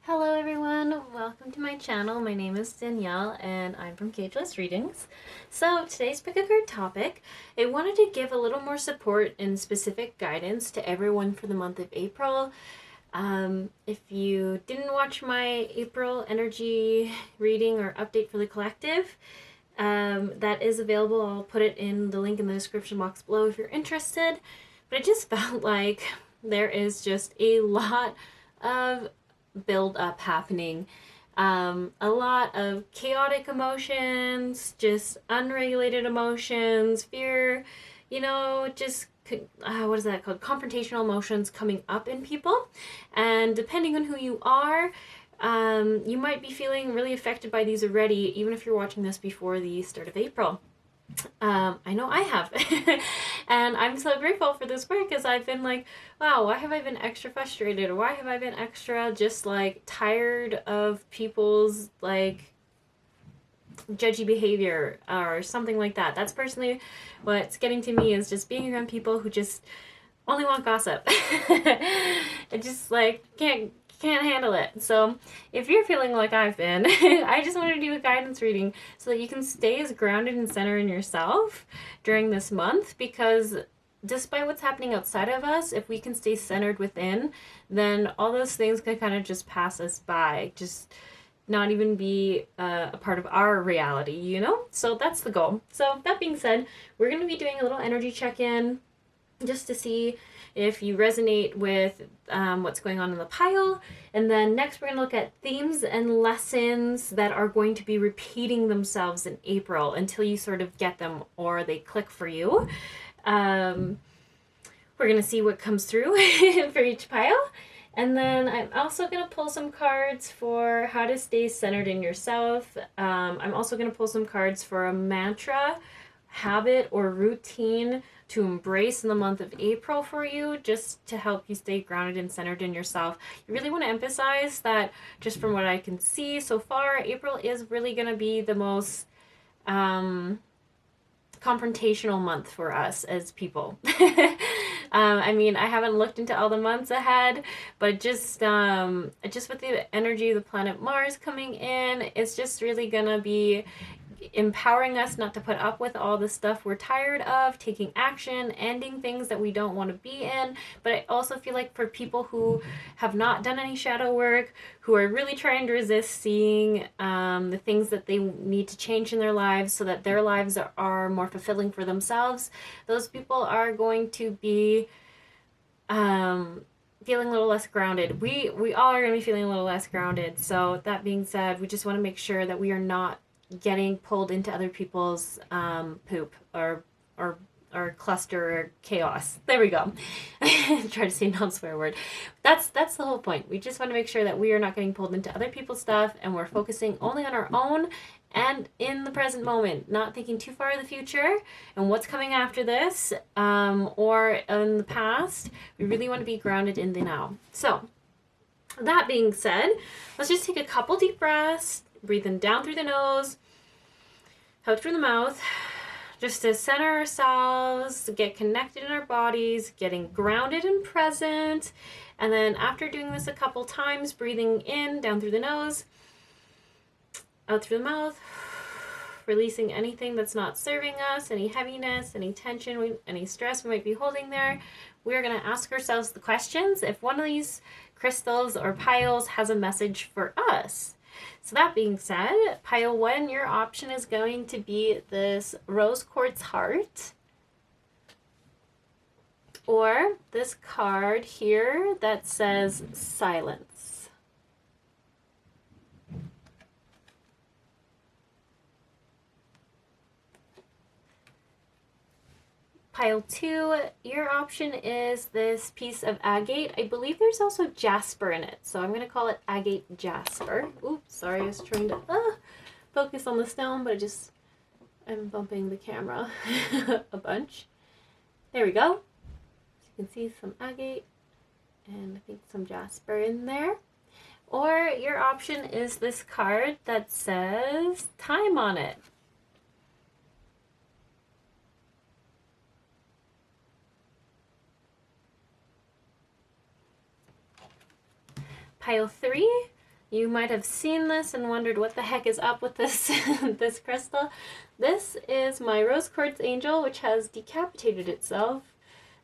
Hello everyone, welcome to my channel. My name is Danielle and I'm from Headless Readings. So today's pick a card topic, I wanted to give a little more support and specific guidance to everyone for the month of April. If you didn't watch my April energy reading or update for the collective, that is available. I'll put it in the link in the description box below if you're interested. But I just felt like there is just a lot of build up happening. A lot of chaotic emotions, just unregulated emotions, fear, just what is that called? Confrontational emotions coming up in people. And depending on who you are, you might be feeling really affected by these already, even if you're watching this before the start of April. I know I have. And I'm so grateful for this work because I've been like, wow, why have I been extra frustrated? Or why have I been extra just like tired of people's like judgy behavior or something like that. That's personally what's getting to me, is just being around people who just only want gossip. I just like can't handle it. So if you're feeling like I've been, I just want to do a guidance reading so that you can stay as grounded and centered in yourself during this month, because despite what's happening outside of us, if we can stay centered within, then all those things can kind of just pass us by, just not even be a part of our reality, So that's the goal. So that being said, we're going to be doing a little energy check-in just to see if you resonate with what's going on in the pile. And then next we're going to look at themes and lessons that are going to be repeating themselves in April until you sort of get them or they click for you. We're going to see what comes through for each pile. And then I'm also going to pull some cards for how to stay centered in yourself. I'm also going to pull some cards for a mantra, habit, or routine to embrace in the month of April for you, just to help you stay grounded and centered in yourself. You really want to emphasize that, just from what I can see so far, April is really going to be the most confrontational month for us as people. I mean, I haven't looked into all the months ahead, but just with the energy of the planet Mars coming in, it's just really gonna be empowering us not to put up with all the stuff we're tired of, taking action, ending things that we don't want to be in. But I also feel like for people who have not done any shadow work, who are really trying to resist seeing the things that they need to change in their lives so that their lives are more fulfilling for themselves, those people are going to be feeling a little less grounded. We all are going to be feeling a little less grounded. So that being said, we just want to make sure that we are not getting pulled into other people's poop or cluster or chaos. There we go. Try to say non-swear word. That's the whole point. We just want to make sure that we are not getting pulled into other people's stuff, and we're focusing only on our own and in the present moment, not thinking too far in the future and what's coming after this or in the past. We really want to be grounded in the now. So that being said, let's just take a couple deep breaths. Breathing down through the nose, out through the mouth, just to center ourselves, get connected in our bodies, getting grounded and present. And then after doing this a couple times, breathing in, down through the nose, out through the mouth, releasing anything that's not serving us, any heaviness, any tension, any stress we might be holding there. We're going to ask ourselves the questions if one of these crystals or piles has a message for us. So that being said, pile 1, your option is going to be this rose quartz heart, or this card here that says silence. Pile 2, your option is this piece of agate. I believe there's also Jasper in it, so I'm going to call it Agate Jasper. Oops, sorry, I was trying to focus on the stone, but I'm bumping the camera a bunch. There we go. So you can see some agate and I think some Jasper in there. Or your option is this card that says time on it. Pile 3, You might have seen this and wondered what the heck is up with this this crystal. This is my rose quartz angel, which has decapitated itself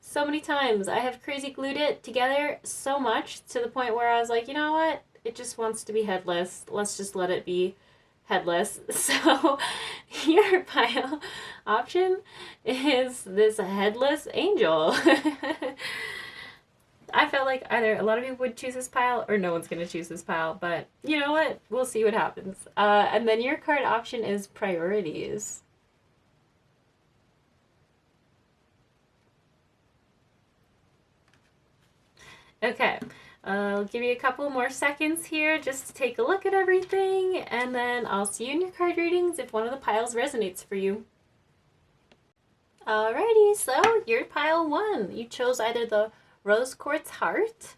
so many times. I have crazy glued it together so much to the point where I was like, you know what? It just wants to be headless. Let's just let it be headless. So your pile option is this headless angel. I felt like either a lot of people would choose this pile or no one's going to choose this pile, but you know what? We'll see what happens. And then your card option is priorities. Okay, I'll give you a couple more seconds here just to take a look at everything, and then I'll see you in your card readings if one of the piles resonates for you. Alrighty, so you're pile 1. You chose either the rose quartz heart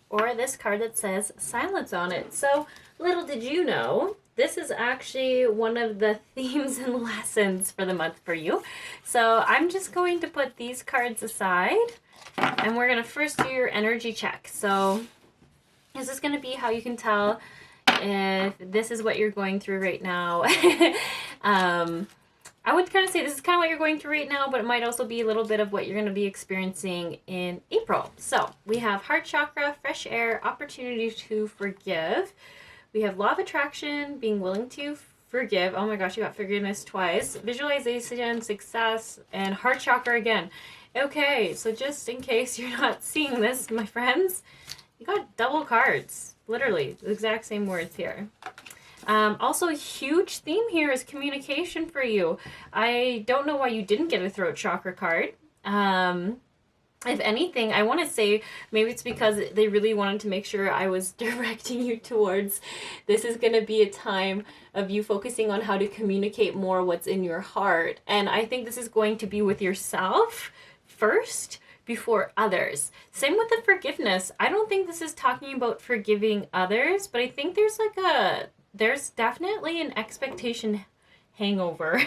or this card that says silence on it. So little did you know, this is actually one of the themes and lessons for the month for you. So I'm just going to put these cards aside and we're going to first do your energy check. So this is going to be how you can tell if this is what you're going through right now. I would kind of say this is kind of what you're going through right now, but it might also be a little bit of what you're going to be experiencing in April. So we have heart chakra, fresh air, opportunity to forgive. We have law of attraction, being willing to forgive. Oh my gosh, you got forgiveness twice. Visualization, success, and heart chakra again. Okay, so just in case you're not seeing this, my friends, you got double cards. Literally, the exact same words here. Also, a huge theme here is communication for you. I don't know why you didn't get a throat chakra card. If anything, I want to say maybe it's because they really wanted to make sure I was directing you towards this is going to be a time of you focusing on how to communicate more what's in your heart. And I think this is going to be with yourself first before others. Same with the forgiveness. I don't think this is talking about forgiving others, but I think there's definitely an expectation hangover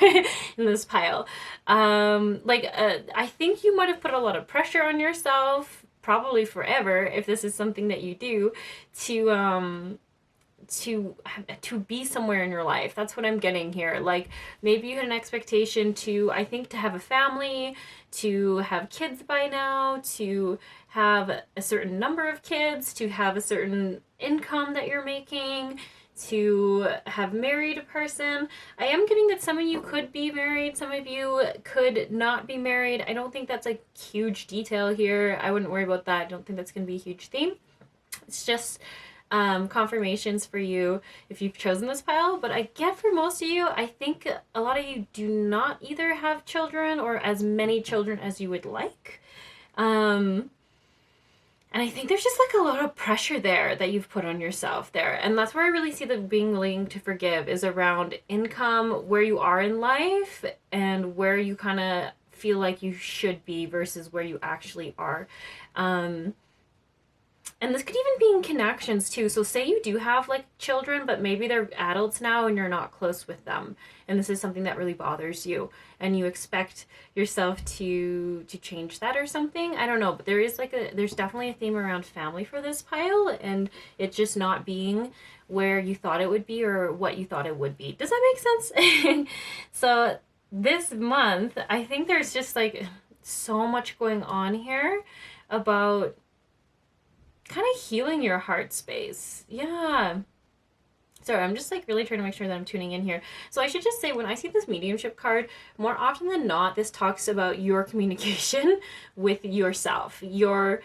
in this pile. I think you might have put a lot of pressure on yourself, probably forever, if this is something that you do, to be somewhere in your life. That's what I'm getting here. Like maybe you had an expectation to have a family, to have kids by now, to have a certain number of kids, to have a certain income that you're making, to have married a person. I am getting that some of you could be married, some of you could not be married. I don't think that's a huge detail here. I wouldn't worry about that. I don't think that's going to be a huge theme. It's just confirmations for you if you've chosen this pile. But I get for most of you, I think a lot of you do not either have children or as many children as you would like. And I think there's just a lot of pressure there that you've put on yourself there. And that's where I really see the being willing to forgive is around income, where you are in life, and where you kind of feel like you should be versus where you actually are. And this could even be in connections too. So say you do have children, but maybe they're adults now and you're not close with them. And this is something that really bothers you and you expect yourself to change that or something. I don't know, but there is there's definitely a theme around family for this pile and it just not being where you thought it would be or what you thought it would be. Does that make sense? So this month, I think there's just so much going on here about kind of healing your heart space. Yeah. Sorry, I'm just really trying to make sure that I'm tuning in here. So I should just say, when I see this mediumship card, more often than not, this talks about your communication with yourself, your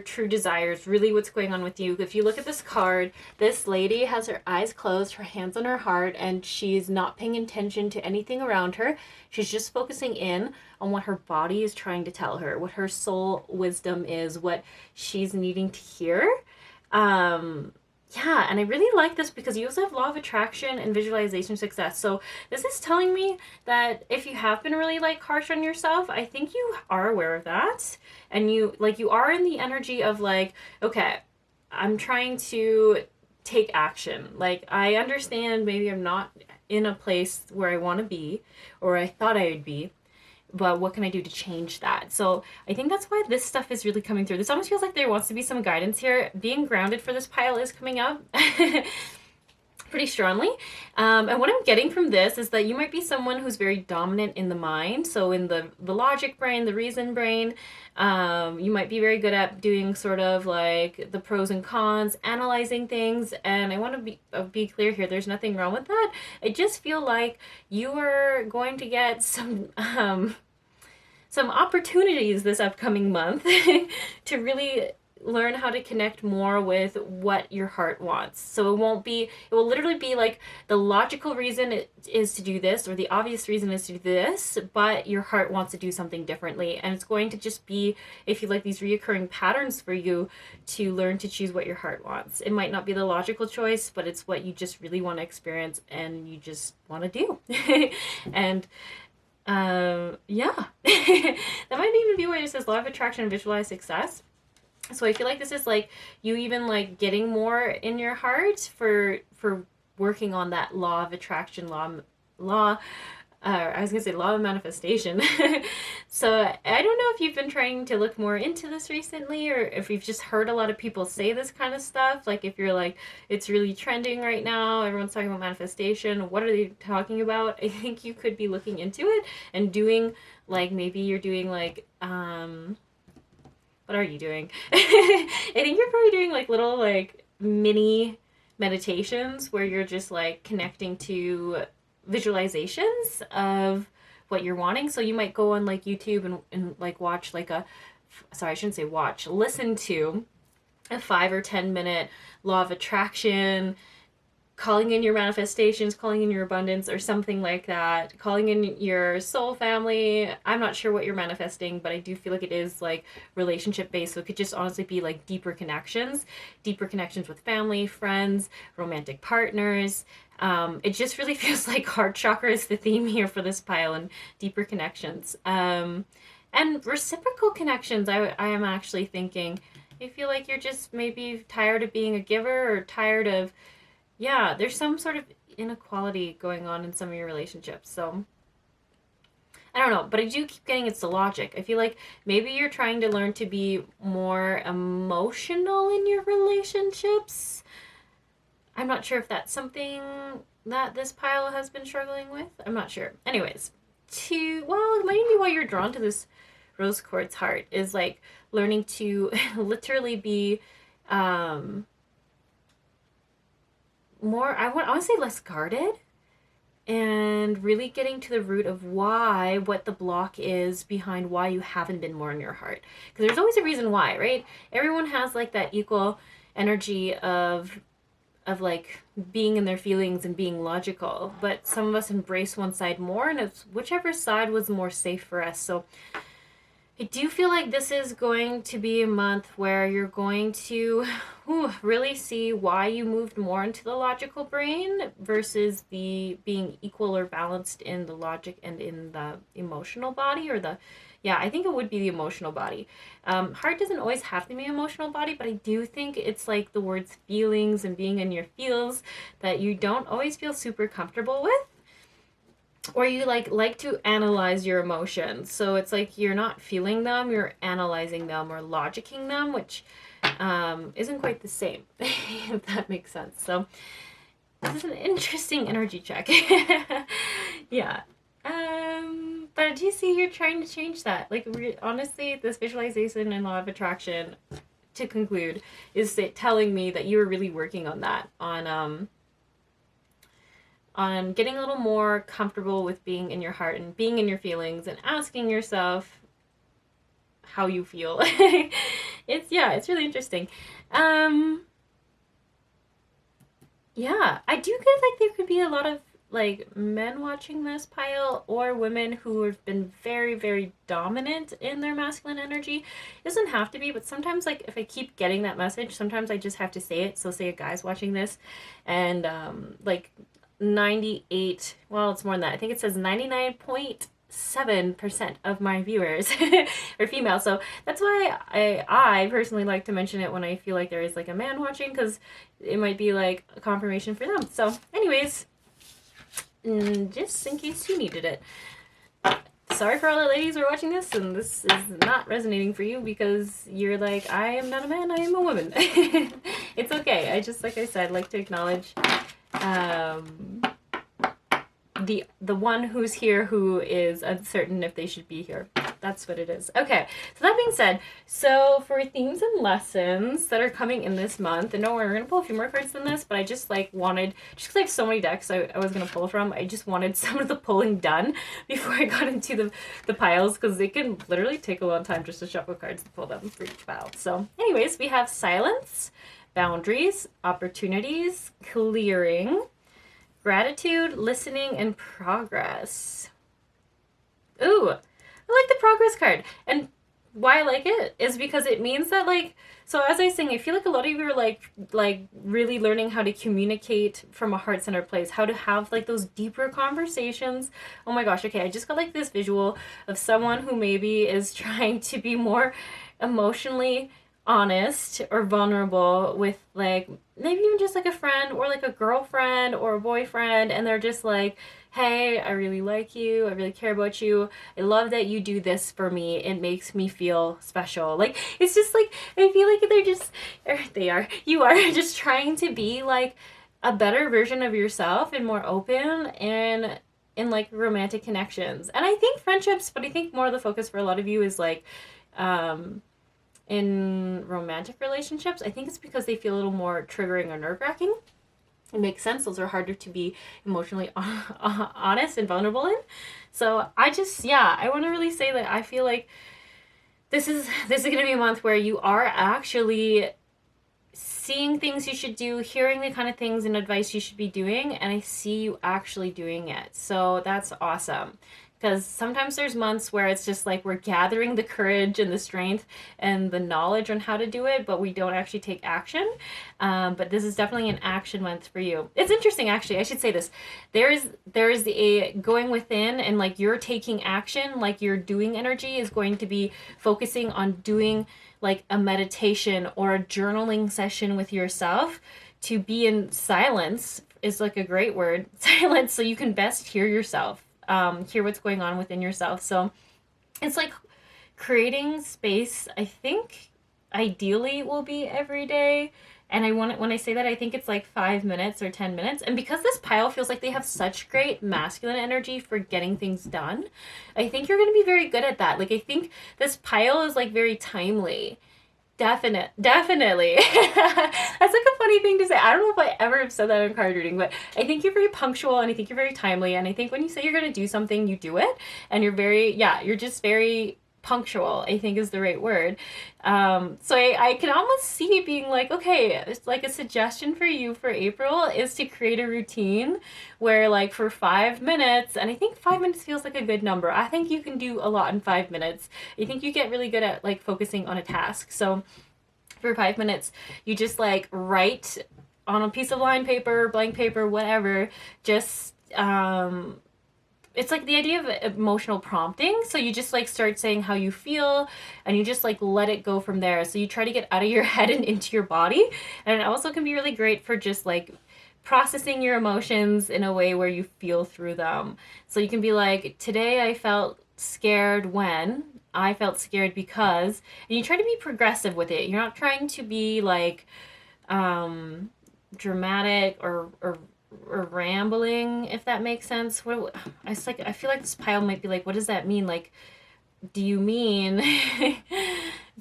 true desires, really what's going on with you. If you look at this card, this lady has her eyes closed, her hands on her heart, and she's not paying attention to anything around her. She's just focusing in on what her body is trying to tell her, what her soul wisdom is, what she's needing to hear. Yeah, and I really like this because you also have law of attraction and visualization success. So this is telling me that if you have been really harsh on yourself, I think you are aware of that. And you are in the energy of okay, I'm trying to take action. I understand maybe I'm not in a place where I want to be or I thought I would be, but what can I do to change that? So I think that's why this stuff is really coming through. This almost feels like there wants to be some guidance here. Being grounded for this pile is coming up. pretty strongly. And what I'm getting from this is that you might be someone who's very dominant in the mind. So in the logic brain, the reason brain, you might be very good at doing sort of like the pros and cons, analyzing things. And I want to be clear here, there's nothing wrong with that. I just feel like you are going to get some opportunities this upcoming month to really learn how to connect more with what your heart wants. So it will literally be like the logical reason is to do this, or the obvious reason is to do this, but your heart wants to do something differently. And it's going to just be, if you like, these reoccurring patterns for you to learn to choose what your heart wants. It might not be the logical choice, but it's what you just really want to experience and you just want to do. And yeah, that might even be where it says law of attraction and visualize success. So I feel like this is like you even like getting more in your heart for working on that law of attraction, I was gonna say law of manifestation. So I don't know if you've been trying to look more into this recently, or if you've just heard a lot of people say this kind of stuff. Like if you're like, it's really trending right now, everyone's talking about manifestation, what are they talking about? I think you could be looking into it and doing like, maybe you're doing like, what are you doing? I think you're probably doing like little like mini meditations where you're just like connecting to visualizations of what you're wanting. So you might go on like YouTube and like watch like I shouldn't say watch, listen to a 5 or 10 minute law of attraction, calling in your manifestations, calling in your abundance, or something like that, calling in your soul family. I'm not sure what you're manifesting, but I do feel like it is like relationship based. So it could just honestly be like deeper connections with family, friends, romantic partners. It just really feels like heart chakra is the theme here for this pile, and deeper connections. And reciprocal connections, I am actually thinking. I feel like you're just maybe tired of being a giver, or tired of, yeah, there's some sort of inequality going on in some of your relationships. So I don't know, but I do keep getting it's the logic. I feel like maybe you're trying to learn to be more emotional in your relationships. I'm not sure if that's something that this pile has been struggling with. I'm not sure. Anyways, it might be why you're drawn to this rose quartz heart, is like learning to literally be more, I want to say less guarded, and really getting to the root of what the block is behind why you haven't been more in your heart. Because there's always a reason why, right? Everyone has like that equal energy of like being in their feelings and being logical, but some of us embrace one side more, and it's whichever side was more safe for us. So I do feel like this is going to be a month where you're going to really see why you moved more into the logical brain versus the being equal or balanced in the logic and in the emotional body, or I think it would be the emotional body. Heart doesn't always have to be emotional body, but I do think it's like the words feelings and being in your feels that you don't always feel super comfortable with. Or you like to analyze your emotions. So it's like you're not feeling them, you're analyzing them or logicking them, which isn't quite the same, if that makes sense. So this is an interesting energy check. Yeah. But do you see you're trying to change that? Like, honestly, this visualization and law of attraction, to conclude, is telling me that you're really working on that, on getting a little more comfortable with being in your heart and being in your feelings and asking yourself how you feel. It's really interesting. Yeah, I do get like there could be a lot of like men watching this pile, or women who have been very, very dominant in their masculine energy. It doesn't have to be, but sometimes like if I keep getting that message, sometimes I just have to say it. So say a guy's watching this, and like 98, well, it's more than that. I think it says 99.7% of my viewers are female. So that's why I personally like to mention it when I feel like there is like a man watching, because it might be like a confirmation for them. So anyways, just in case you needed it. Sorry for all the ladies who are watching this and this is not resonating for you because you're like, I am not a man, I am a woman. It's okay. I just, like I said, like to acknowledge the one who's here who is uncertain if they should be here. That's what it is. Okay, so that being said, so for themes and lessons that are coming in this month, and don't worry, we're going to pull a few more cards than this, but I just wanted, just because I have so many decks I was going to pull from, I just wanted some of the pulling done before I got into the piles, because they can literally take a long time just to shuffle cards to pull them for each pile. So anyways, we have silence, boundaries, opportunities, clearing, gratitude, listening, and progress. Ooh, I like the progress card. And why I like it is because it means that, so as I was saying, I feel like a lot of you are like really learning how to communicate from a heart-centered place, how to have those deeper conversations. Oh my gosh, okay, I just got this visual of someone who maybe is trying to be more emotionally honest or vulnerable with maybe even just a friend or a girlfriend or a boyfriend, and they're just hey, I really like you, I really care about you, I love that you do this for me, it makes me feel special. It's just I feel like they're just, you are just trying to be a better version of yourself and more open and in romantic connections. And I think friendships, but I think more of the focus for a lot of you is in romantic relationships. I think it's because they feel a little more triggering or nerve-wracking. It makes sense. Those are harder to be emotionally honest and vulnerable in. So I want to really say that I feel like this is going to be a month where you are actually seeing things you should do, hearing the kind of things and advice you should be doing, and I see you actually doing it. So that's awesome. Because sometimes there's months where it's just we're gathering the courage and the strength and the knowledge on how to do it, but we don't actually take action. But this is definitely an action month for you. It's interesting, actually. I should say this. There's a going within, and you're taking action, your doing energy is going to be focusing on doing a meditation or a journaling session with yourself. To be in silence is a great word. Silence, so you can best hear yourself. Hear what's going on within yourself. So it's creating space. I think ideally will be every day. And when I say that, I think it's 5 minutes or 10 minutes. And because this pile feels like they have such great masculine energy for getting things done, I think you're going to be very good at that. I think this pile is very timely. Definitely. That's a funny thing to say. I don't know if I ever have said that in card reading, but I think you're very punctual and I think you're very timely. And I think when you say you're going to do something, you do it. And you're just very punctual, I think is the right word. So I can almost see being okay, it's a suggestion for you for April is to create a routine where for 5 minutes, and I think 5 minutes feels like a good number. I think you can do a lot in 5 minutes. I think you get really good at focusing on a task. So for 5 minutes, you just write on a piece of line paper, blank paper, whatever, just it's the idea of emotional prompting. So you just start saying how you feel and you just let it go from there. So you try to get out of your head and into your body. And it also can be really great for just processing your emotions in a way where you feel through them. So you can be today I felt scared when I felt scared because, and you try to be progressive with it. You're not trying to be dramatic or rambling, if that makes sense. I feel like this pile might be what does that mean? Do you mean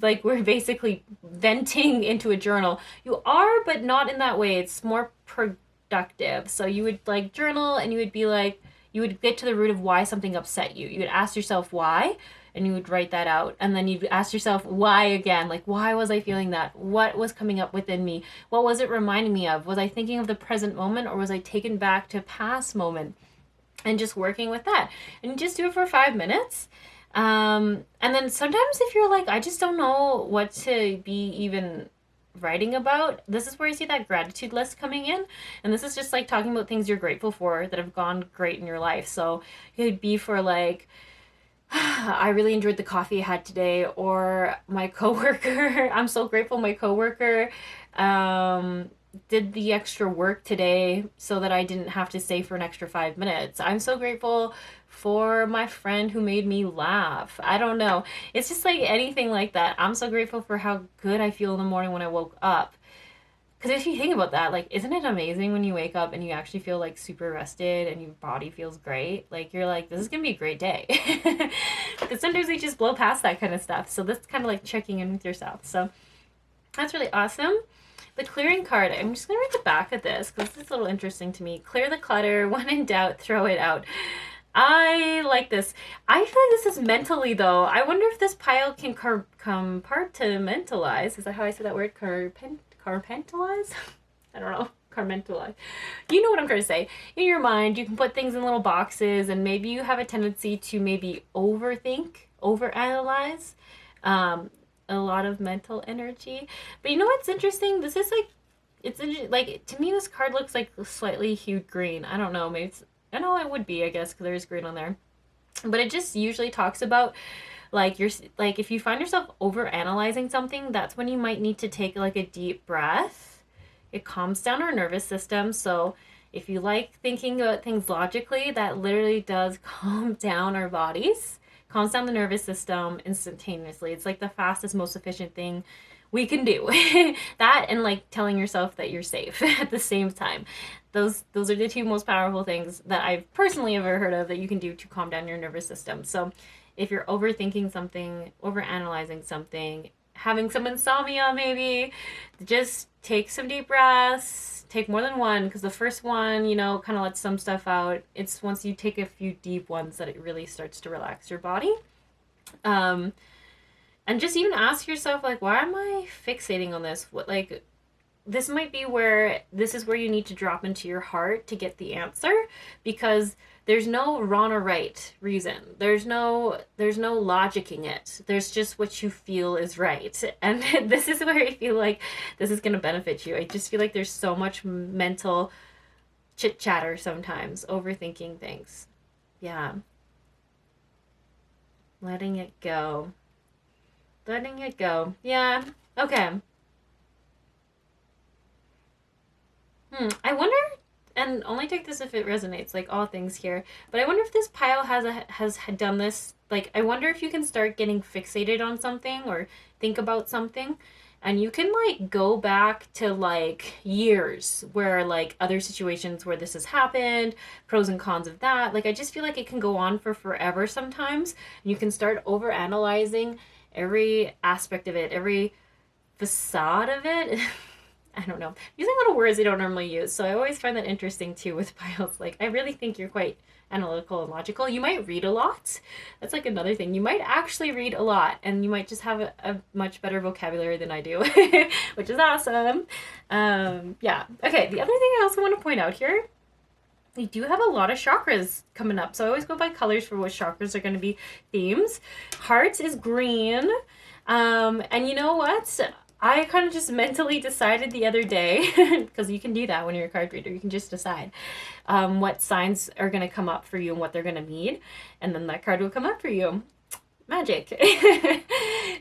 we're basically venting into a journal? You are, but not in that way. It's more productive. So you would journal and you would be you would get to the root of why something upset you. You would ask yourself why, and you would write that out. And then you'd ask yourself why again. Why was I feeling that? What was coming up within me? What was it reminding me of? Was I thinking of the present moment, or was I taken back to a past moment? And just working with that. And you just do it for 5 minutes. And then sometimes if you're I just don't know what to be even writing about, this is where you see that gratitude list coming in. And this is just talking about things you're grateful for that have gone great in your life. So it would be for I really enjoyed the coffee I had today, or my coworker, I'm so grateful my coworker did the extra work today so that I didn't have to stay for an extra 5 minutes. I'm so grateful for my friend who made me laugh. I don't know. It's just anything like that. I'm so grateful for how good I feel in the morning when I woke up. Because if you think about that, like, isn't it amazing when you wake up and you actually feel like super rested and your body feels great? Like, you're like, this is going to be a great day. Because sometimes we just blow past that kind of stuff. So that's kind of like checking in with yourself. So that's really awesome. The clearing card, I'm just going to read the back of this because this is a little interesting to me. Clear the clutter. When in doubt, throw it out. I like this. I feel like this is mentally, though. I wonder if this pile can compartmentalize. Is that how I say that word? Carpentalize? I don't know. Carmentalize. You know what I'm trying to say. In your mind, you can put things in little boxes, and maybe you have a tendency to maybe overthink, overanalyze, a lot of mental energy. But you know what's interesting? This is like, like, to me, this card looks like slightly hued green. I don't know. Maybe it's, I know it would be, I guess, because there's green on there. But it just usually talks about like if you find yourself over analyzing something, that's when you might need to take like a deep breath. It calms down our nervous system. So if you like thinking about things logically, that literally does calm down our bodies, calms down the nervous system instantaneously. It's like the fastest, most efficient thing we can do. That and like telling yourself that you're safe at the same time. Those are the two most powerful things that I've personally ever heard of that you can do to calm down your nervous system. So if you're overthinking something, overanalyzing something, having some insomnia maybe, just take some deep breaths. Take more than one, because the first one, you know, kind of lets some stuff out. It's once you take a few deep ones that it really starts to relax your body. And just even ask yourself, like, why am I fixating on this? What, like, this might be where, this is where you need to drop into your heart to get the answer, because there's no wrong or right reason. There's no logicking it. There's just what you feel is right. And this is where I feel like this is going to benefit you. I just feel like there's so much mental chit chatter sometimes, overthinking things. Yeah. Letting it go. Letting it go. Yeah. Okay. I wonder, and only take this if it resonates, like all things here, but I wonder if this pile has done this. Like, I wonder if you can start getting fixated on something or think about something, and you can like go back to like years where like other situations where this has happened, pros and cons of that. Like, I just feel like it can go on for forever sometimes, and you can start over analyzing every aspect of it, every facade of it. I don't know. Using little words I don't normally use. So I always find that interesting too with piles. Like, I really think you're quite analytical and logical. You might read a lot. That's like another thing. You might actually read a lot, and you might just have a much better vocabulary than I do, which is awesome. Yeah. Okay. The other thing I also want to point out here, we do have a lot of chakras coming up. So I always go by colors for what chakras are going to be themes. Heart is green. And you know what? I kind of just mentally decided the other day, because you can do that when you're a card reader, you can just decide what signs are going to come up for you and what they're going to mean, and then that card will come up for you. Magic.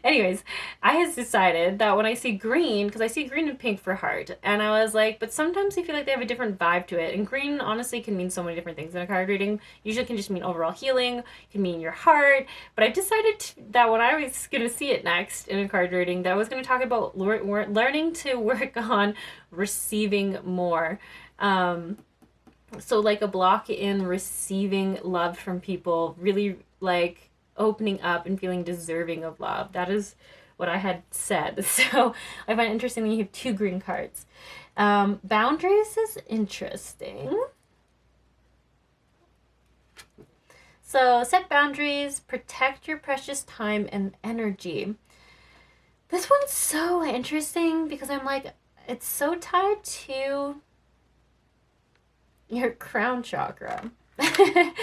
Anyways, I has decided that when I see green, because I see green and pink for heart, and I was like, but sometimes I feel like they have a different vibe to it, and green honestly can mean so many different things in a card reading. Usually can just mean overall healing, can mean your heart, but I decided that when I was going to see it next in a card reading, that I was going to talk about learning to work on receiving more. So like a block in receiving love from people, really like opening up and feeling deserving of love. That is what I had said. So I find it interesting that you have two green cards. Boundaries is interesting. So set boundaries, protect your precious time and energy. This one's so interesting because I'm like, it's so tied to your crown chakra. I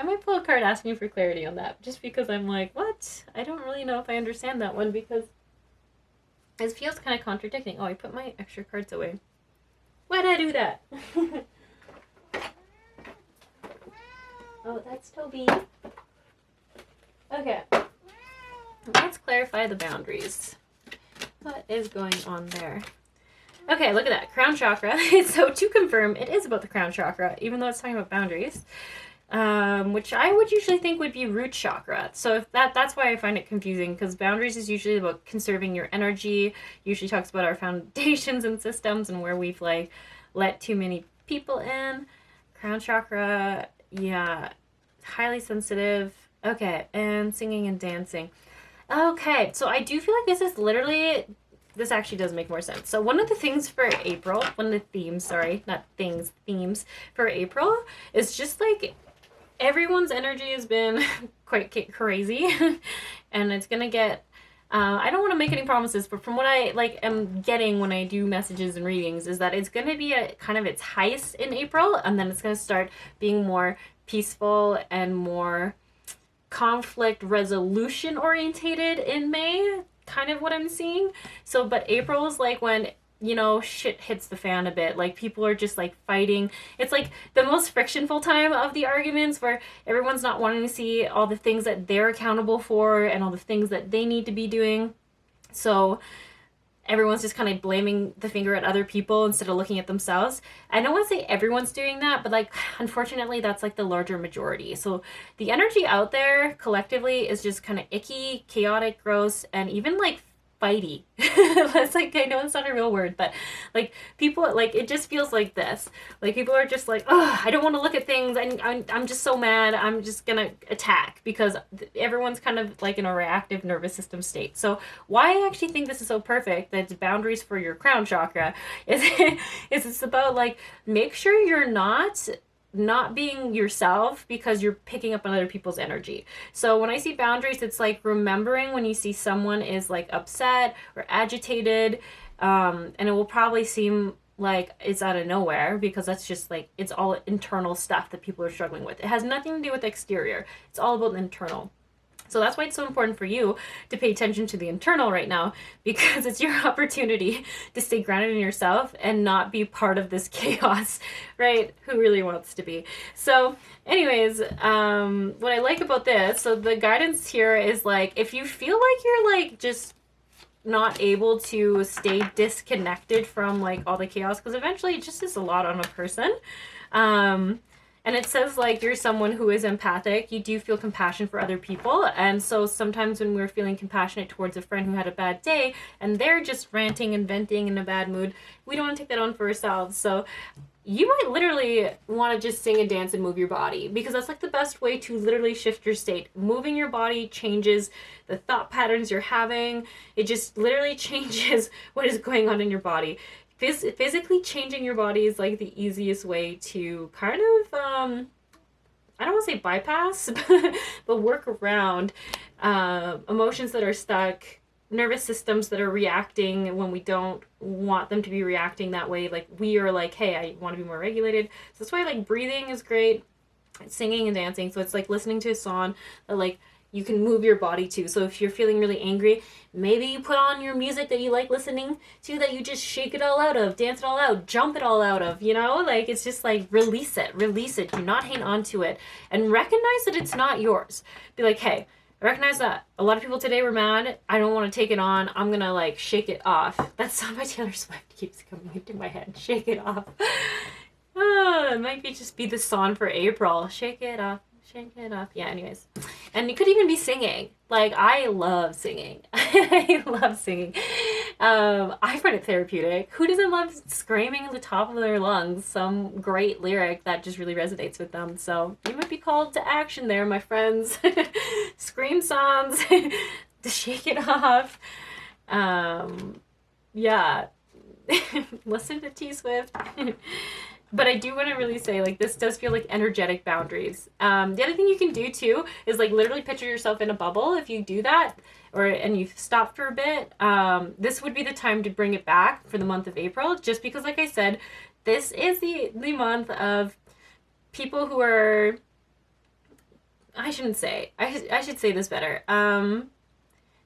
might pull a card asking for clarity on that, just because I'm like, what? I don't really know if I understand that one, because it feels kind of contradicting. Oh, I put my extra cards away. Why did I do that? Oh, that's Toby. Okay. Let's clarify the boundaries. What is going on there? Okay, look at that. Crown chakra. So to confirm, it is about the crown chakra, even though it's talking about boundaries. which I would usually think would be root chakra. So if that's why I find it confusing, because boundaries is usually about conserving your energy. Usually talks about our foundations and systems and where we've like let too many people in. Crown chakra, yeah, highly sensitive. Okay, and singing and dancing. Okay, so I do feel like this is literally, this actually does make more sense. So one of the things for April, one of the themes, sorry, not things, themes for April is just like everyone's energy has been quite crazy and it's gonna get, I don't want to make any promises, but from what I like am getting when I do messages and readings is that it's gonna be a kind of its highest in April, and then it's gonna start being more peaceful and more conflict resolution orientated in May, kind of what I'm seeing. So, but April is like when, you know, shit hits the fan a bit. Like people are just like fighting. It's like the most frictionful time of the arguments where everyone's not wanting to see all the things that they're accountable for and all the things that they need to be doing. So everyone's just kind of blaming the finger at other people instead of looking at themselves. I don't want to say everyone's doing that, but like unfortunately that's like the larger majority. So the energy out there collectively is just kind of icky, chaotic, gross, and even like fighty. That's like, I know it's not a real word, but like people, like it just feels like this. Like people are just like, oh, I don't want to look at things. I'm just so mad. I'm just gonna attack because everyone's kind of like in a reactive nervous system state. So why I actually think this is so perfect, that's boundaries for your crown chakra, is it's about like, make sure you're not being yourself because you're picking up on other people's energy. So when I see boundaries, it's like remembering when you see someone is like upset or agitated, and it will probably seem like it's out of nowhere because that's just like, it's all internal stuff that people are struggling with. It has nothing to do with exterior. It's all about the internal. So that's why it's so important for you to pay attention to the internal right now, because it's your opportunity to stay grounded in yourself and not be part of this chaos, right? Who really wants to be? So anyways, what I like about this, so the guidance here is like, if you feel like you're like just not able to stay disconnected from like all the chaos, because eventually it just is a lot on a person. And it says like you're someone who is empathic. You do feel compassion for other people. And so sometimes when we're feeling compassionate towards a friend who had a bad day and they're just ranting and venting in a bad mood, we don't want to take that on for ourselves. So you might literally want to just sing and dance and move your body, because that's like the best way to literally shift your state. Moving your body changes the thought patterns you're having. It just literally changes what is going on in your body. Physically changing your body is like the easiest way to kind of, I don't want to say bypass, but work around emotions that are stuck, nervous systems that are reacting when we don't want them to be reacting that way. Like we are like, hey, I want to be more regulated. So that's why like breathing is great, singing and dancing. So it's like listening to a song that like you can move your body to. So if you're feeling really angry, maybe you put on your music that you like listening to, that you just shake it all out of, dance it all out, jump it all out of, you know? Like it's just like release it. Do not hang on to it, and recognize that it's not yours. Be like, hey, I recognize that a lot of people today were mad. I don't want to take it on. I'm gonna like shake it off. That song by Taylor Swift keeps coming into my head. Shake it off. Oh, it might just be the song for April. Shake it off. Shake it off. Yeah, anyways. And you could even be singing. Like, I love singing. I love singing. I find it therapeutic. Who doesn't love screaming at the top of their lungs some great lyric that just really resonates with them? So you might be called to action there, my friends. Scream songs to shake it off. Yeah. Listen to T Swift. But I do want to really say, like, this does feel like energetic boundaries. The other thing you can do, too, is, like, literally picture yourself in a bubble. If you do that, and you stop for a bit, this would be the time to bring it back for the month of April. Just because, like I said, this is the month of people who are... I shouldn't say. I should say this better.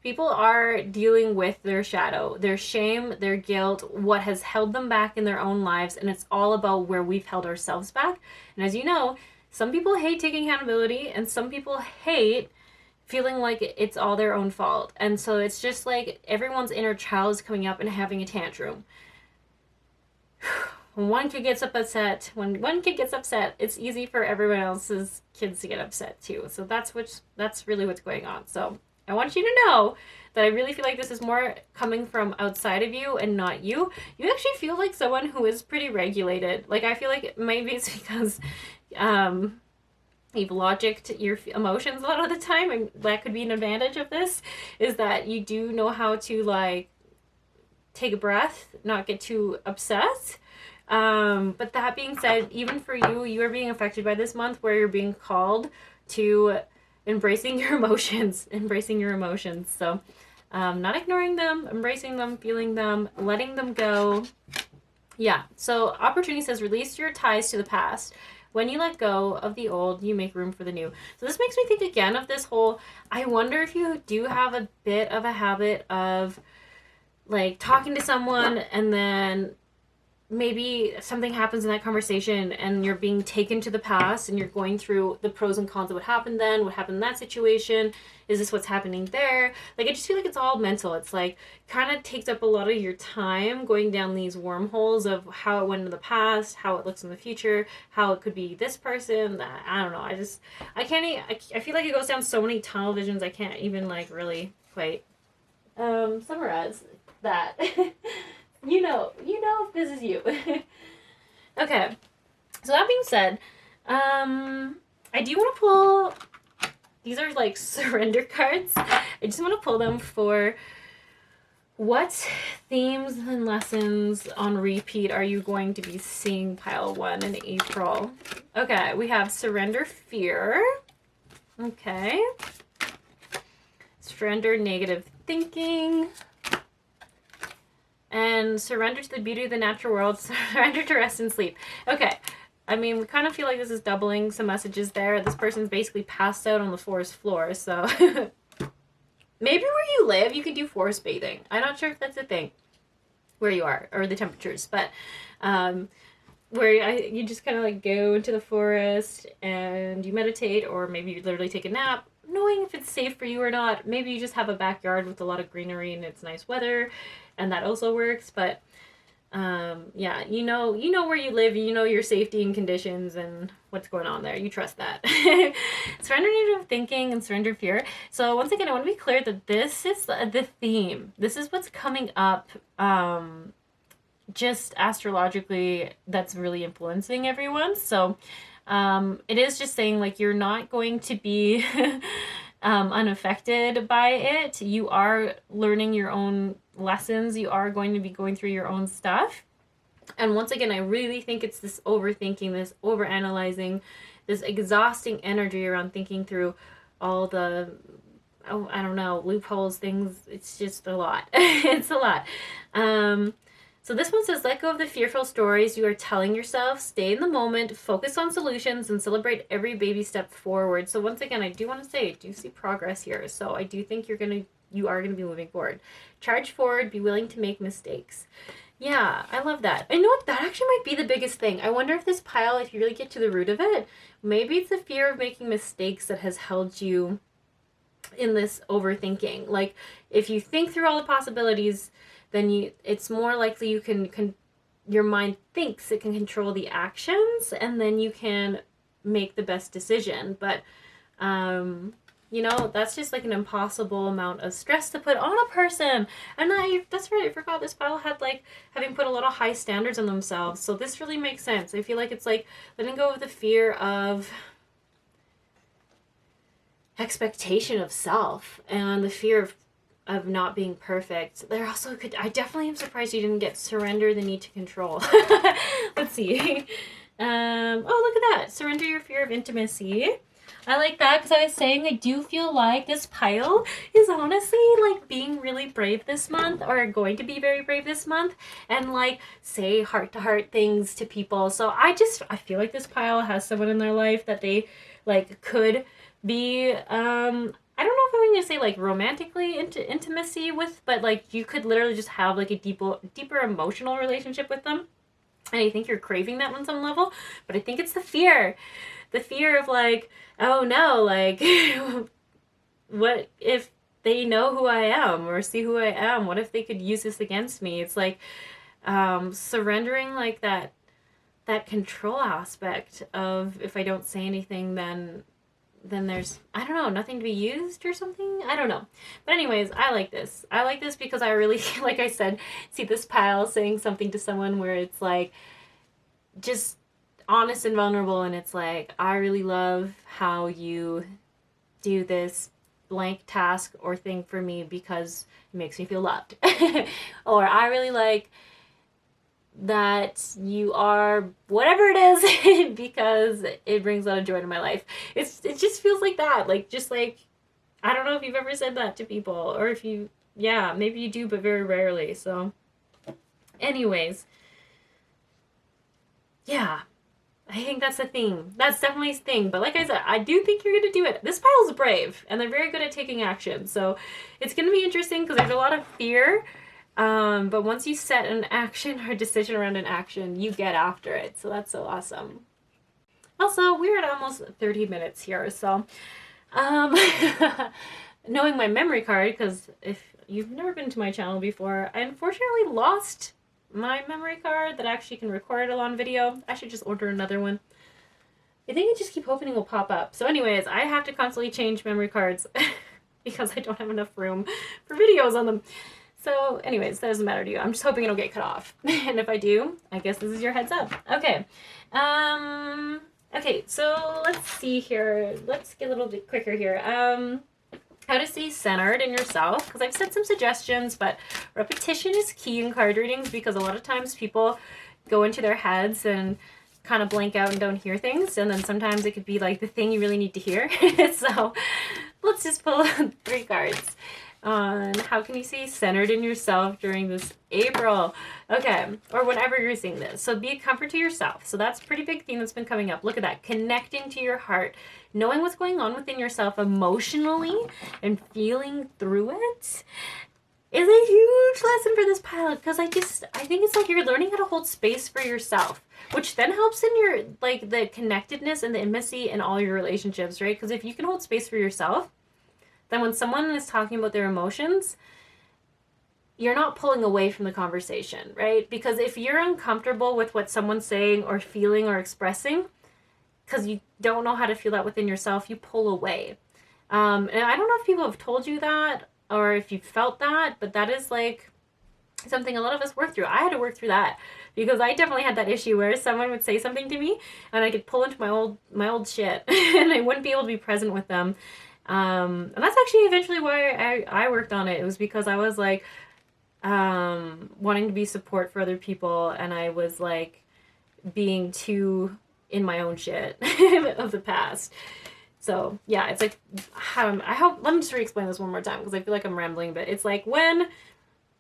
People are dealing with their shadow, their shame, their guilt, what has held them back in their own lives, and it's all about where we've held ourselves back. And as you know, some people hate taking accountability, and some people hate feeling like it's all their own fault. And so it's just like everyone's inner child is coming up and having a tantrum. when one kid gets upset, it's easy for everyone else's kids to get upset too. So that's really what's going on. So I want you to know that I really feel like this is more coming from outside of you and not you. You actually feel like someone who is pretty regulated. Like, I feel like maybe it's because you've logicked your emotions a lot of the time, and that could be an advantage of this, is that you do know how to, like, take a breath, not get too upset. But that being said, even for you, you are being affected by this month where you're being called to embracing your emotions. So not ignoring them, embracing them, feeling them, letting them go. Yeah, so opportunity says release your ties to the past. When you let go of the old, you make room for the new. So this makes me think again of this whole, I wonder if you do have a bit of a habit of, like, talking to someone and then maybe something happens in that conversation and you're being taken to the past and you're going through the pros and cons of what happened then, what happened in that situation, is this what's happening there? Like, I just feel like it's all mental. It's like kind of takes up a lot of your time going down these wormholes of how it went in the past, how it looks in the future, how it could be this person. I don't know. I feel like it goes down so many tunnel visions I can't even, like, really quite summarize that. You know if this is you. Okay. So that being said, I do want to pull, these are like surrender cards. I just want to pull them for what themes and lessons on repeat are you going to be seeing, pile 1 in April. Okay, we have surrender fear. Okay. Surrender negative thinking. And surrender to the beauty of the natural world. Surrender to rest and sleep. Okay. I mean, we kind of feel like this is doubling some messages there. This person's basically passed out on the forest floor. So maybe where you live, you can do forest bathing. I'm not sure if that's a thing where you are or the temperatures. But where you just kind of like go into the forest and you meditate, or maybe you literally take a nap, knowing if it's safe for you or not. Maybe you just have a backyard with a lot of greenery and it's nice weather, and that also works. But yeah, you know where you live, you know your safety and conditions and what's going on there. You trust that. Surrender negative thinking and surrender fear. So once again, I want to be clear that this is the theme. This is what's coming up just astrologically that's really influencing everyone. So it is just saying, like, you're not going to be unaffected by it. You are learning your own lessons. You are going to be going through your own stuff. And once again, I really think it's this overthinking, this overanalyzing, this exhausting energy around thinking through all the, I don't know, loopholes, things. It's just a lot. It's a lot. So this one says, let go of the fearful stories you are telling yourself, stay in the moment, focus on solutions, and celebrate every baby step forward. So once again, I do want to say, I do see progress here. So I do think you are going to be moving forward. Charge forward, be willing to make mistakes. Yeah, I love that. I know what, that actually might be the biggest thing. I wonder if this pile, if you really get to the root of it, maybe it's the fear of making mistakes that has held you in this overthinking. Like, if you think through all the possibilities, then it's more likely you can your mind thinks it can control the actions, and then you can make the best decision. But that's just like an impossible amount of stress to put on a person. And that's right, I forgot this pile had, like, having put a lot of high standards on themselves. So this really makes sense. I feel like it's like letting go of the fear of expectation of self and the fear of not being perfect. There also I definitely am surprised you didn't get surrender the need to control. Let's see. Oh, look at that. Surrender your fear of intimacy. I like that, because I was saying I do feel like this pile is honestly, like, being really brave this month, or going to be very brave this month, and, like, say heart-to-heart things to people. So I feel like this pile has someone in their life that they, like, could be, I don't know if I'm going to say, like, romantically into intimacy with, but, like, you could literally just have, like, a deeper emotional relationship with them. And I think you're craving that on some level. But I think it's the fear of, like, oh no, like, what if they know who I am or see who I am? What if they could use this against me? It's like surrendering, like, that that control aspect of, if I don't say anything, then there's, I don't know, nothing to be used or something. I don't know. But anyways, I like this. I like this because I really, like I said, see this pile saying something to someone where it's like just honest and vulnerable, and it's like, I really love how you do this blank task or thing for me because it makes me feel loved. Or I really like that you are whatever it is because it brings a lot of joy to my life. It just feels like that. Like, just like, I don't know if you've ever said that to people, or if you, yeah, maybe you do, but very rarely. So anyways, yeah, I think that's a thing. That's definitely a thing. But like I said, I do think you're going to do it. This pile's brave, and they're very good at taking action. So it's going to be interesting because there's a lot of fear. But once you set an action or decision around an action, you get after it. So that's so awesome. Also, we're at almost 30 minutes here. So, knowing my memory card, because if you've never been to my channel before, I unfortunately lost my memory card that actually can record it on video. I should just order another one. I think I just keep hoping it will pop up. So anyways, I have to constantly change memory cards because I don't have enough room for videos on them. So anyways, that doesn't matter to you. I'm just hoping it'll get cut off. And if I do, I guess this is your heads up. Okay. Okay, so let's see here. Let's get a little bit quicker here. How to stay centered in yourself, because I've said some suggestions, but repetition is key in card readings because a lot of times people go into their heads and kind of blank out and don't hear things, and then sometimes it could be like the thing you really need to hear. So let's just pull 3 cards on how can you stay centered in yourself during this April. Okay, or whenever you're seeing this. So be a comfort to yourself. So that's a pretty big theme that's been coming up. Look at that. Connecting to your heart. Knowing what's going on within yourself emotionally and feeling through it is a huge lesson for this pilot, because I think it's like you're learning how to hold space for yourself, which then helps in your, like, the connectedness and the intimacy in all your relationships, right? Because if you can hold space for yourself, then when someone is talking about their emotions, you're not pulling away from the conversation, right? Because if you're uncomfortable with what someone's saying or feeling or expressing, because you don't know how to feel that within yourself, you pull away. And I don't know if people have told you that or if you felt that, but that is like something a lot of us work through. I had to work through that because I definitely had that issue where someone would say something to me and I could pull into my old shit and I wouldn't be able to be present with them. And that's actually eventually why I worked on it. It was because I was like wanting to be support for other people, and I was like being too in my own shit of the past. So yeah, it's like, let me just re-explain this one more time because I feel like I'm rambling, but it's like when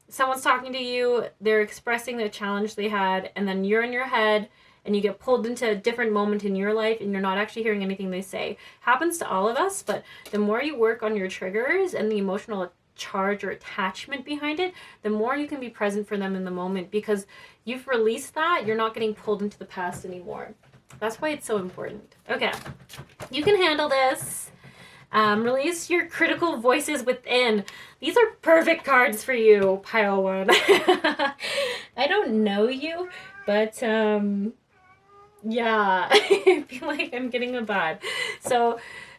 someone's talking to you, they're expressing the challenge they had, and then you're in your head and you get pulled into a different moment in your life and you're not actually hearing anything they say. Happens to all of us, but the more you work on your triggers and the emotional charge or attachment behind it, the more you can be present for them in the moment, because you've released that. You're not getting pulled into the past anymore. That's why it's so important. Okay, you can handle this. Release your critical voices within. These are perfect cards for you, pile 1. I don't know you, but yeah, I feel like I'm getting a vibe. So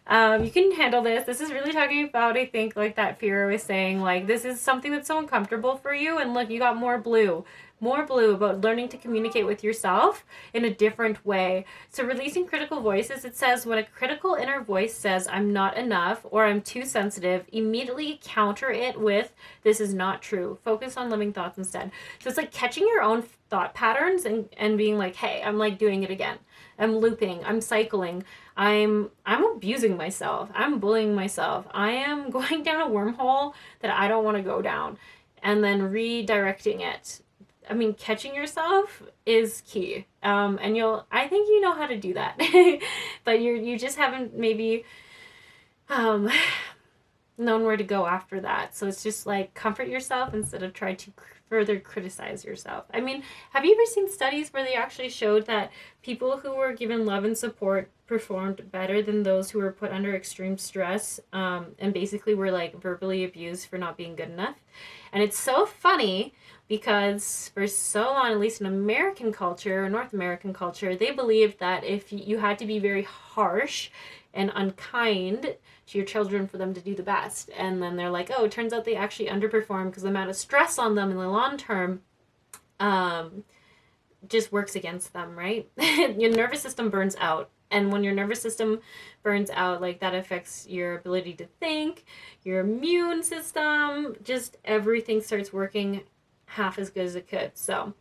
you can handle this. This is really talking about, I think, like that fear I was saying, like this is something that's so uncomfortable for you, and look, you got more blue about learning to communicate with yourself in a different way. So releasing critical voices, it says when a critical inner voice says I'm not enough or I'm too sensitive, immediately counter it with this is not true. Focus on living thoughts instead. So it's like catching your own thought patterns and being like, hey, I'm like doing it again. I'm looping, I'm cycling, I'm abusing myself, I'm bullying myself, I am going down a wormhole that I don't want to go down, and then redirecting it. I mean, catching yourself is key. And I think you know how to do that, but you just haven't maybe known where to go after that. So it's just like comfort yourself instead of try to further criticize yourself. I mean, have you ever seen studies where they actually showed that people who were given love and support performed better than those who were put under extreme stress, and basically were like verbally abused for not being good enough? And it's so funny because for so long, at least in American culture or North American culture, they believed that if you had to be very harsh and unkind to your children for them to do the best. And then they're like, oh, it turns out they actually underperform because the amount of stress on them in the long term just works against them, right? Your nervous system burns out. And when your nervous system burns out, like, that affects your ability to think, your immune system, just everything starts working half as good as it could. So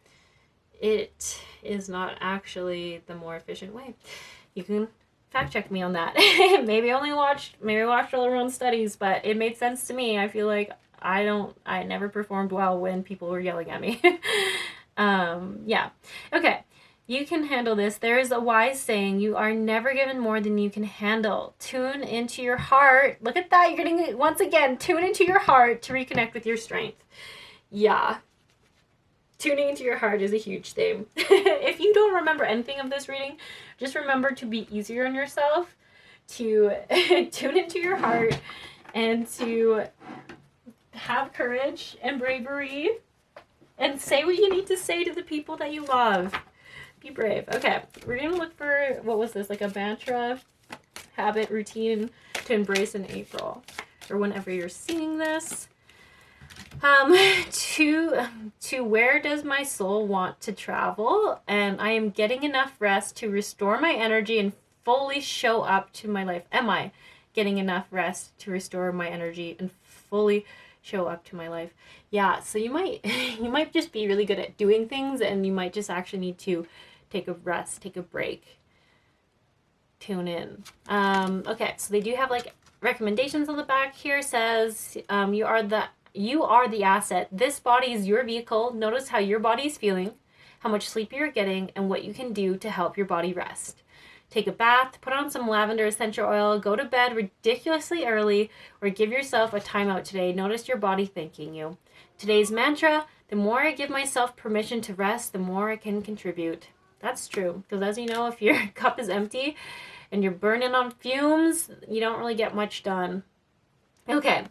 it is not actually the more efficient way. You can fact check me on that. maybe I watched all their own studies, but it made sense to me. I feel like I never performed well when people were yelling at me. Yeah. Okay. You can handle this. There is a wise saying, you are never given more than you can handle. Tune into your heart. Look at that. You're getting, once again, tune into your heart to reconnect with your strength. Yeah. Tuning into your heart is a huge thing. If you don't remember anything of this reading, just remember to be easier on yourself, to tune into your heart, and to have courage and bravery, and say what you need to say to the people that you love. Be brave. Okay, we're going to look for, what was this, like a mantra, habit, routine to embrace in April, or whenever you're seeing this. To where does my soul want to travel? And I am getting enough rest to restore my energy and fully show up to my life. Am I getting enough rest to restore my energy and fully show up to my life? Yeah, so you might just be really good at doing things, and you might just actually need to take a rest, take a break, tune in. Okay, so they do have like recommendations on the back here. It says, you are the asset. This body is your vehicle. Notice how your body is feeling, how much sleep you're getting, and what you can do to help your body rest. Take a bath, put on some lavender essential oil, go to bed ridiculously early, or give yourself a timeout today. Notice your body thanking you. Today's mantra, the more I give myself permission to rest, the more I can contribute. That's true, because as you know, if your cup is empty and you're burning on fumes, you don't really get much done. Okay.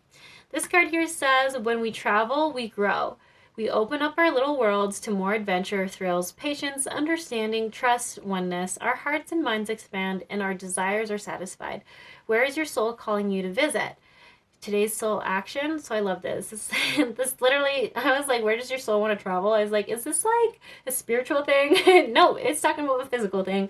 This card here says, when we travel, we grow. We open up our little worlds to more adventure, thrills, patience, understanding, trust, oneness. Our hearts and minds expand, and our desires are satisfied. Where is your soul calling you to visit? Today's soul action. So I love this. This literally, I was like, where does your soul want to travel? I was like, is this like a spiritual thing? No, it's talking about a physical thing.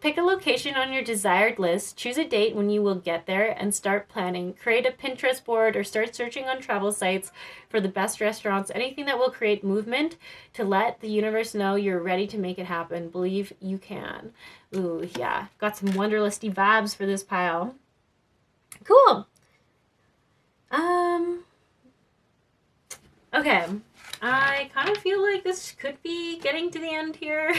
Pick a location on your desired list, choose a date when you will get there, and start planning. Create a Pinterest board or start searching on travel sites for the best restaurants, anything that will create movement to let the universe know you're ready to make it happen. Believe you can. Ooh, yeah. Got some wanderlusty vibes for this pile. Cool. Okay. I kind of feel like this could be getting to the end here.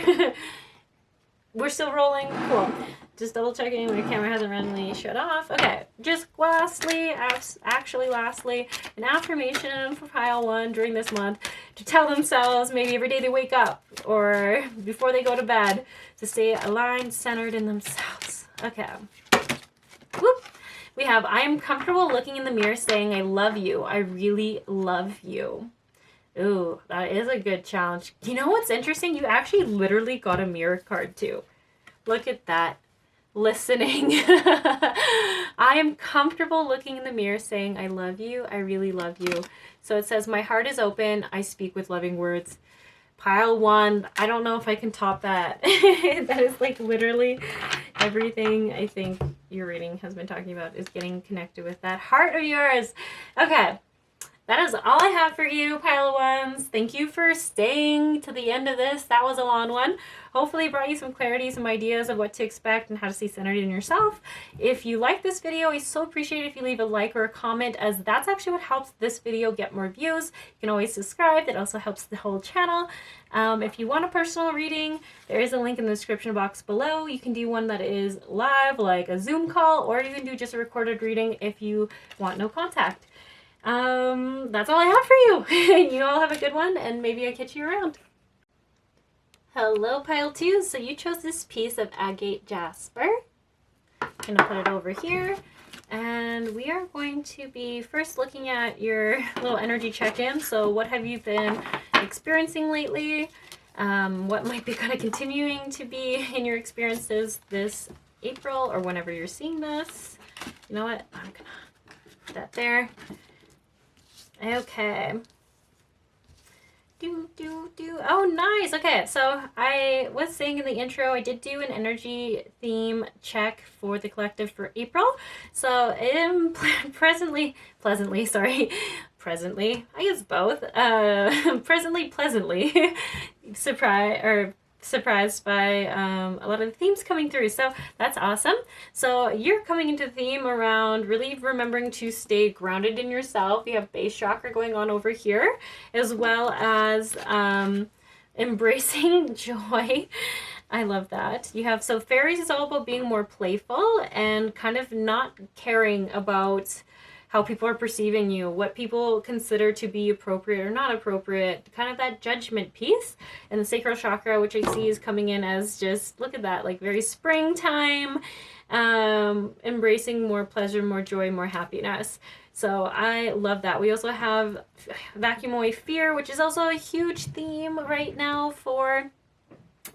We're still rolling. Cool. Just double checking my camera hasn't randomly shut off. Okay. Just lastly, an affirmation for pile 1 during this month to tell themselves maybe every day they wake up or before they go to bed to stay aligned, centered in themselves. Okay. Whoop. We have, I am comfortable looking in the mirror saying, I love you. I really love you. Ooh, that is a good challenge. You know what's interesting? You actually literally got a mirror card too. Look at that. Listening. I am comfortable looking in the mirror saying, I love you. I really love you. So it says, my heart is open. I speak with loving words. Pile 1. I don't know if I can top that. That is like literally everything I think your reading has been talking about is getting connected with that heart of yours. Okay. That is all I have for you, pile of 1s. Thank you for staying to the end of this. That was a long one. Hopefully it brought you some clarity, some ideas of what to expect and how to stay centered in yourself. If you like this video, I so appreciate it if you leave a like or a comment, as that's actually what helps this video get more views. You can always subscribe. That also helps the whole channel. If you want a personal reading, there is a link in the description box below. You can do one that is live, like a Zoom call, or you can do just a recorded reading if you want no contact. That's all I have for you. You all have a good one, and maybe I'll catch you around. Hello, pile 2. So you chose this piece of Agate Jasper. I'm gonna put it over here. and we are going to be first looking at your little energy check-in. So what have you been experiencing lately? What might be kind of continuing to be in your experiences this April or whenever you're seeing this? You know what? I'm gonna put that there. Okay. Oh, nice. Okay, so I was saying in the intro, I did do an energy theme check for the collective for April. So I am presently, I guess both, presently, pleasantly surprised by a lot of the themes coming through. So that's awesome. So you're coming into the theme around really remembering to stay grounded in yourself. You have base chakra going on over here, as well as embracing joy. I love that. You have, so fairies is all about being more playful and kind of not caring about how people are perceiving you, what people consider to be appropriate or not appropriate, kind of that judgment piece. And the sacral chakra, which I see is coming in as just, look at that, like very springtime, embracing more pleasure, more joy, more happiness. So I love that. We also have vacuum away fear, which is also a huge theme right now for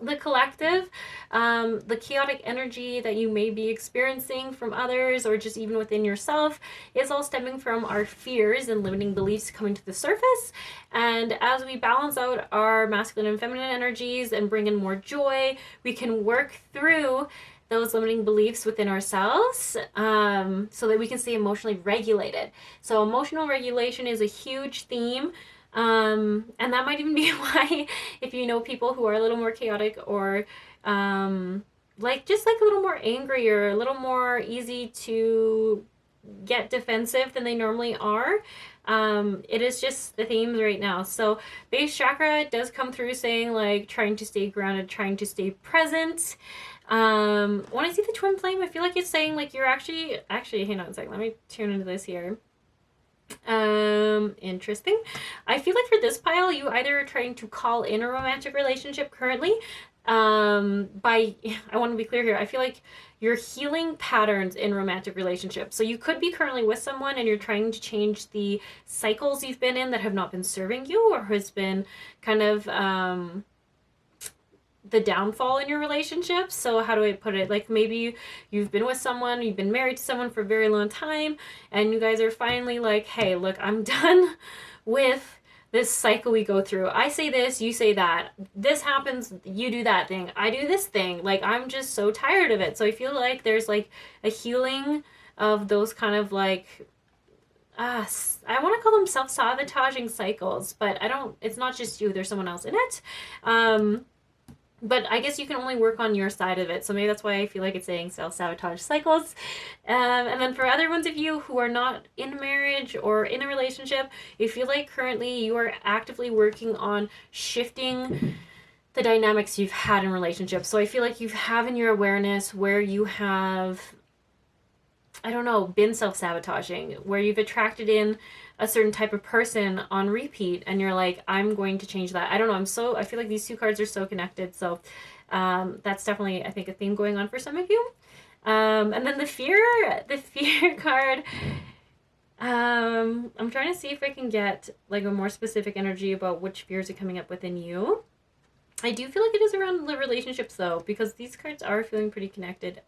the collective. The chaotic energy that you may be experiencing from others or just even within yourself is all stemming from our fears and limiting beliefs coming to the surface. And as we balance out our masculine and feminine energies and bring in more joy, we can work through those limiting beliefs within ourselves, so that we can stay emotionally regulated. So emotional regulation is a huge theme. And that might even be why, if you know people who are a little more chaotic or just a little more angry or a little more easy to get defensive than they normally are, it is just the themes right now. So base chakra does come through saying like trying to stay grounded, trying to stay present. When I see the twin flame, I feel like it's saying like you're actually hang on a second, let me tune into this here. Interesting. I feel like for this pile, you either are trying to call in a romantic relationship currently, I want to be clear here, I feel like you're healing patterns in romantic relationships. So you could be currently with someone and you're trying to change the cycles you've been in that have not been serving you or has been kind of, the downfall in your relationship. So how do I put it? Like maybe you've been with someone, you've been married to someone for a very long time, and you guys are finally like, hey, look, I'm done with this cycle we go through. I say this, you say that. This happens, you do that thing. I do this thing. Like, I'm just so tired of it. So I feel like there's like a healing of those kind of like, I want to call them self-sabotaging cycles, but it's not just you, there's someone else in it. But I guess you can only work on your side of it. So maybe that's why I feel like it's saying self-sabotage cycles. And then for other ones of you who are not in marriage or in a relationship, you feel like currently you are actively working on shifting the dynamics you've had in relationships. So I feel like you have in your awareness where you have, been self-sabotaging, where you've attracted in a certain type of person on repeat and you're like, I'm going to change that. I feel like these two cards are so connected. So that's definitely, I think, a theme going on for some of you. And then the fear card, I'm trying to see if I can get like a more specific energy about which fears are coming up within you. I do feel like it is around the relationships though, because these cards are feeling pretty connected.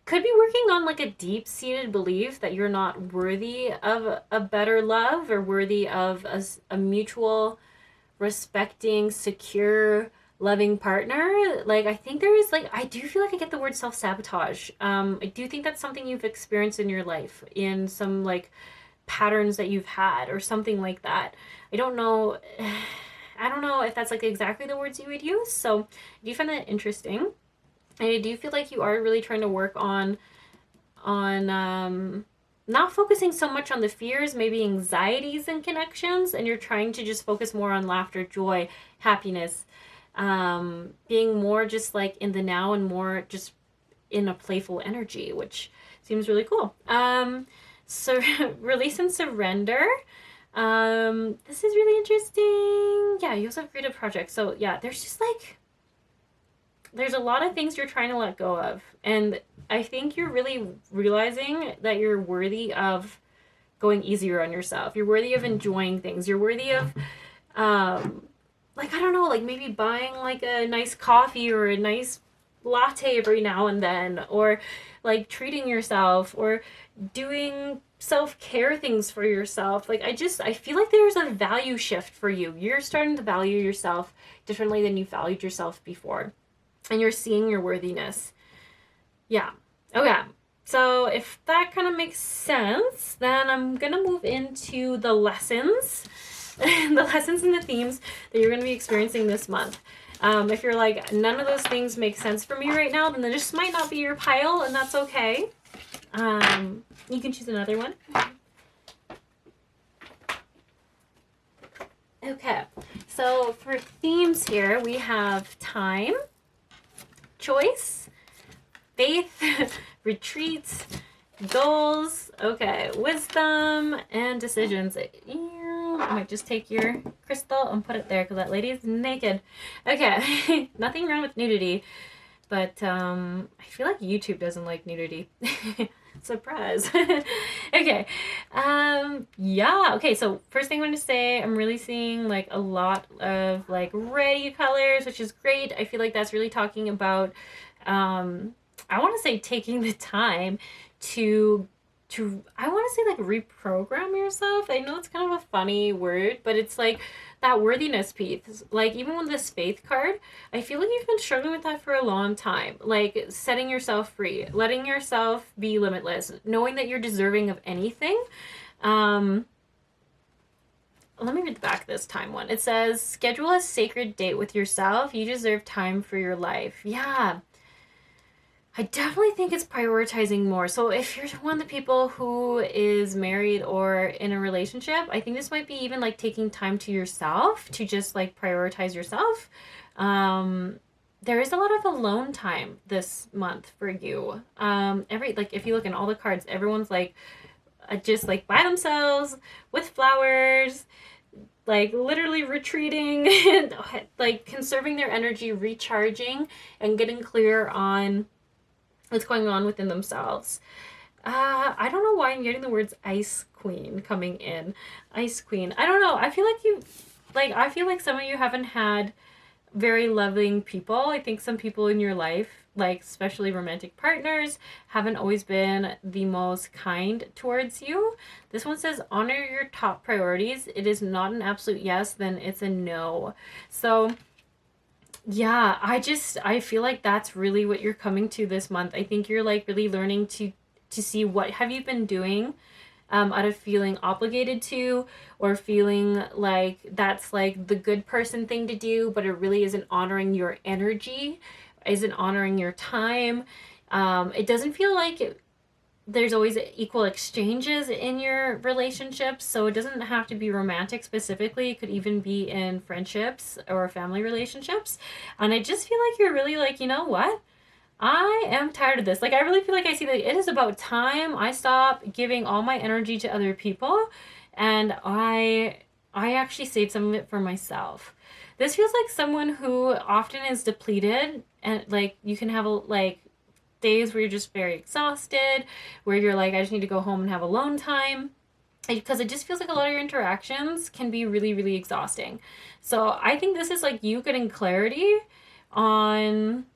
Could be working on like a deep-seated belief that you're not worthy of a better love or worthy of a mutual, respecting, secure, loving partner. Like, I think there is I do feel like I get the word self-sabotage. I do think that's something you've experienced in your life in some like patterns that you've had or something like that. I don't know if that's like exactly the words you would use. So I do find that interesting. And I do feel like you are really trying to work on not focusing so much on the fears, maybe anxieties and connections, and you're trying to just focus more on laughter, joy, happiness, being more just like in the now and more just in a playful energy, which seems really cool. So release and surrender. This is really interesting. Yeah, you also have creative projects. So yeah, there's just like, there's a lot of things you're trying to let go of. And I think you're really realizing that you're worthy of going easier on yourself. You're worthy of enjoying things. You're worthy of, like, I don't know, like maybe buying like a nice coffee or a nice latte every now and then, or like treating yourself, or doing self-care things for yourself. Like I feel like there's a value shift for you. You're starting to value yourself differently than you valued yourself before, and you're seeing your worthiness. Yeah. Okay. So if that kind of makes sense, then I'm gonna move into the lessons the lessons and the themes that you're going to be experiencing this month. If you're like, none of those things make sense for me right now, then this might not be your pile, and that's okay. You can choose another one. Okay, so for themes here, we have time, choice, faith, retreats, goals, okay, wisdom, and decisions. I might just take your crystal and put it there because that lady is naked. Okay, nothing wrong with nudity, but I feel like YouTube doesn't like nudity. Surprise. Okay, yeah, okay, so first thing I want to say, I'm really seeing like a lot of like ready colors, which is great. I feel like that's really talking about, I want to say taking the time to I want to say like reprogram yourself. I know it's kind of a funny word, but it's like that worthiness piece. Like even with this faith card, I feel like you've been struggling with that for a long time. Like setting yourself free, letting yourself be limitless, knowing that you're deserving of anything. Let me read the back of this time one. It says, schedule a sacred date with yourself. You deserve time for your life. Yeah. I definitely think it's prioritizing more. So if you're one of the people who is married or in a relationship, I think this might be even like taking time to yourself to just like prioritize yourself. There is a lot of alone time this month for you. If you look in all the cards, everyone's like just like by themselves with flowers, like literally retreating and like conserving their energy, recharging, and getting clear on what's going on within themselves. I don't know why I'm getting the words Ice Queen coming in. Ice Queen. I don't know. I feel like some of you haven't had very loving people. I think some people in your life, like especially romantic partners, haven't always been the most kind towards you. This one says, honor your top priorities. It is not an absolute yes, then it's a no. So yeah, I feel like that's really what you're coming to this month. I think you're like really learning to see what have you been doing out of feeling obligated to, or feeling like that's like the good person thing to do, but it really isn't honoring your energy, isn't honoring your time. It doesn't feel like there's always equal exchanges in your relationships, so it doesn't have to be romantic specifically. It could even be in friendships or family relationships. And I just feel like you're really like, you know what? I am tired of this. Like, I really feel like I see that it is about time I stop giving all my energy to other people, and I actually save some of it for myself. This feels like someone who often is depleted, and like you can have days where you're just very exhausted, where you're like, I just need to go home and have alone time. Because it just feels like a lot of your interactions can be really, really exhausting. So I think this is like you getting clarity on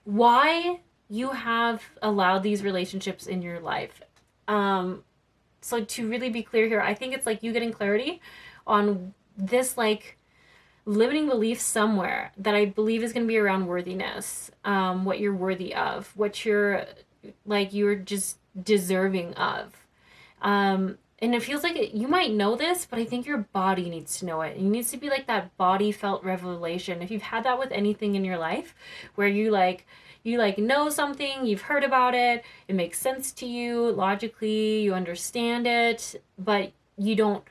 why you have allowed these relationships in your life. So to really be clear here, I think it's like you getting clarity on this like limiting belief somewhere that I believe is going to be around worthiness, what you're worthy of, what you're just deserving of. And it feels like you might know this, but I think your body needs to know it. It needs to be like that body felt revelation. If you've had that with anything in your life where you know something, you've heard about it, it makes sense to you logically, you understand it, but you don't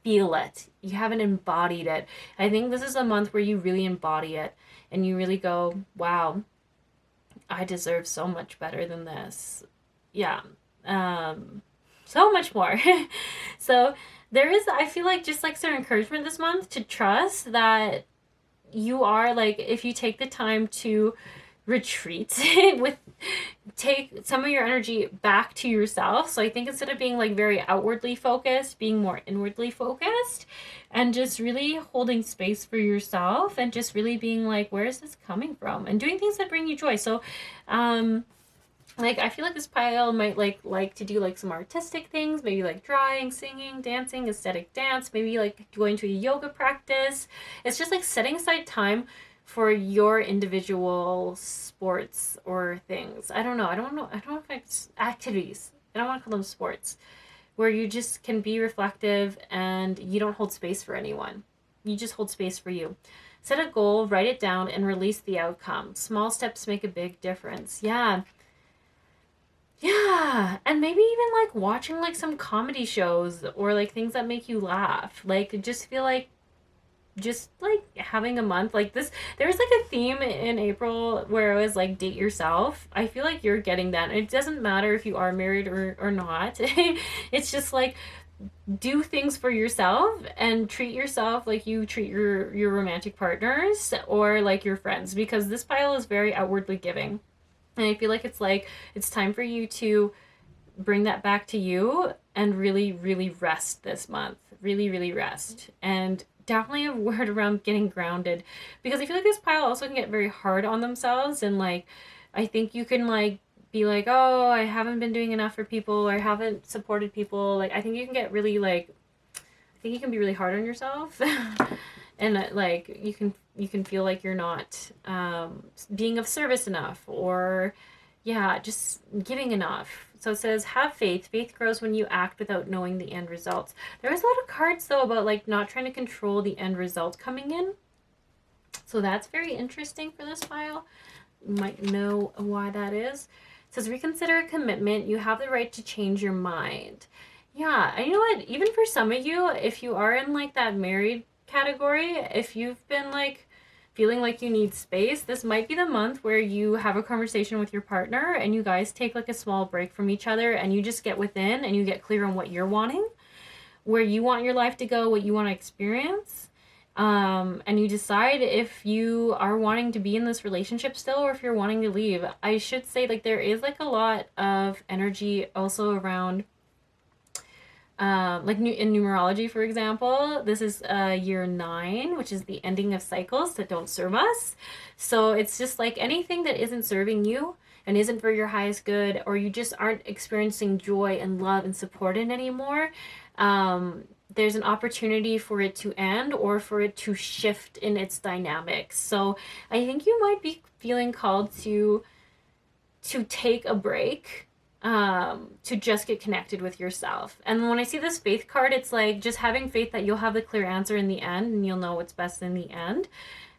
feel it. You haven't embodied it. I think this is a month where you really embody it and you really go, wow, I deserve so much better than this. Yeah. So much more. So there is, I feel like, just like some encouragement this month to trust that you are like, if you take the time to retreat with take some of your energy back to yourself. So I think instead of being like very outwardly focused, being more inwardly focused and just really holding space for yourself and just really being like, where is this coming from? And doing things that bring you joy. So like I feel like this pile might like to do like some artistic things, maybe like drawing, singing, dancing, aesthetic dance, maybe like going to a yoga practice. It's just like setting aside time for your individual sports or things. I don't know if it's activities. I don't want to call them sports, where you just can be reflective and you don't hold space for anyone. You just hold space for you. Set a goal, write it down, and release the outcome. Small steps make a big difference. Yeah, and maybe even like watching like some comedy shows or like things that make you laugh. Like just feel like just like having a month like this. There was like a theme in April where it was like date yourself. I feel like you're getting that. It doesn't matter if you are married or not. It's just like do things for yourself and treat yourself like you treat your romantic partners or like your friends, because this pile is very outwardly giving. And I feel like it's time for you to bring that back to you and really, really rest this month. Really, really rest. And definitely a word around getting grounded, because I feel like this pile also can get very hard on themselves. And like, I think you can like be like, oh, I haven't been doing enough for people, or I haven't supported people. Like, I think you can get really like, I think you can be really hard on yourself. And like you can feel like you're not being of service enough, or just giving enough. So it says, have faith. Faith grows when you act without knowing the end results. There was a lot of cards though about like not trying to control the end result coming in. So that's very interesting for this file. You might know why that is. It says, reconsider a commitment. You have the right to change your mind. Yeah, and you know what? Even for some of you, if you are in like that married category, if you've been like feeling like you need space, this might be the month where you have a conversation with your partner and you guys take like a small break from each other and you just get within and you get clear on what you're wanting, where you want your life to go, what you want to experience. And you decide if you are wanting to be in this relationship still or if you're wanting to leave. I should say like there is like a lot of energy also around like in numerology, for example, this is year 9, which is the ending of cycles that don't serve us. So it's just like anything that isn't serving you and isn't for your highest good, or you just aren't experiencing joy and love and support in anymore, there's an opportunity for it to end or for it to shift in its dynamics. So I think you might be feeling called to take a break, to just get connected with yourself. And when I see this faith card, it's like just having faith that you'll have the clear answer in the end and you'll know what's best in the end.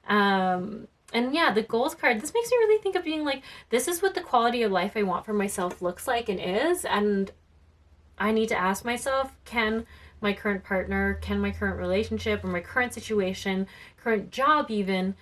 And yeah, the goals card, this makes me really think of being like, this is what the quality of life I want for myself looks like and is. And I need to ask myself, can my current partner, can my current relationship or my current situation, current job even,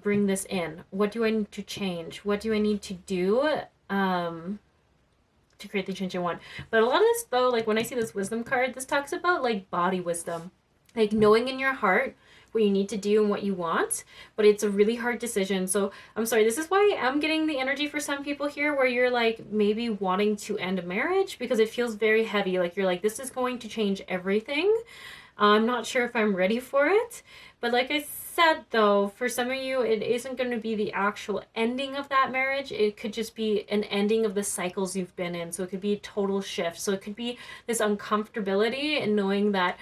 bring this in? What do I need to change? What do I need to do to create the change I want? But a lot of this though, like when I see this wisdom card, this talks about like body wisdom, like knowing in your heart what you need to do and what you want, but it's a really hard decision. So I'm sorry, this is why I'm getting the energy for some people here where you're like maybe wanting to end a marriage because it feels very heavy, like you're like, this is going to change everything. I'm not sure if I'm ready for it. But like I said though, for some of you, it isn't going to be the actual ending of that marriage. It could just be an ending of the cycles you've been in. So it could be a total shift. So it could be this uncomfortability and knowing that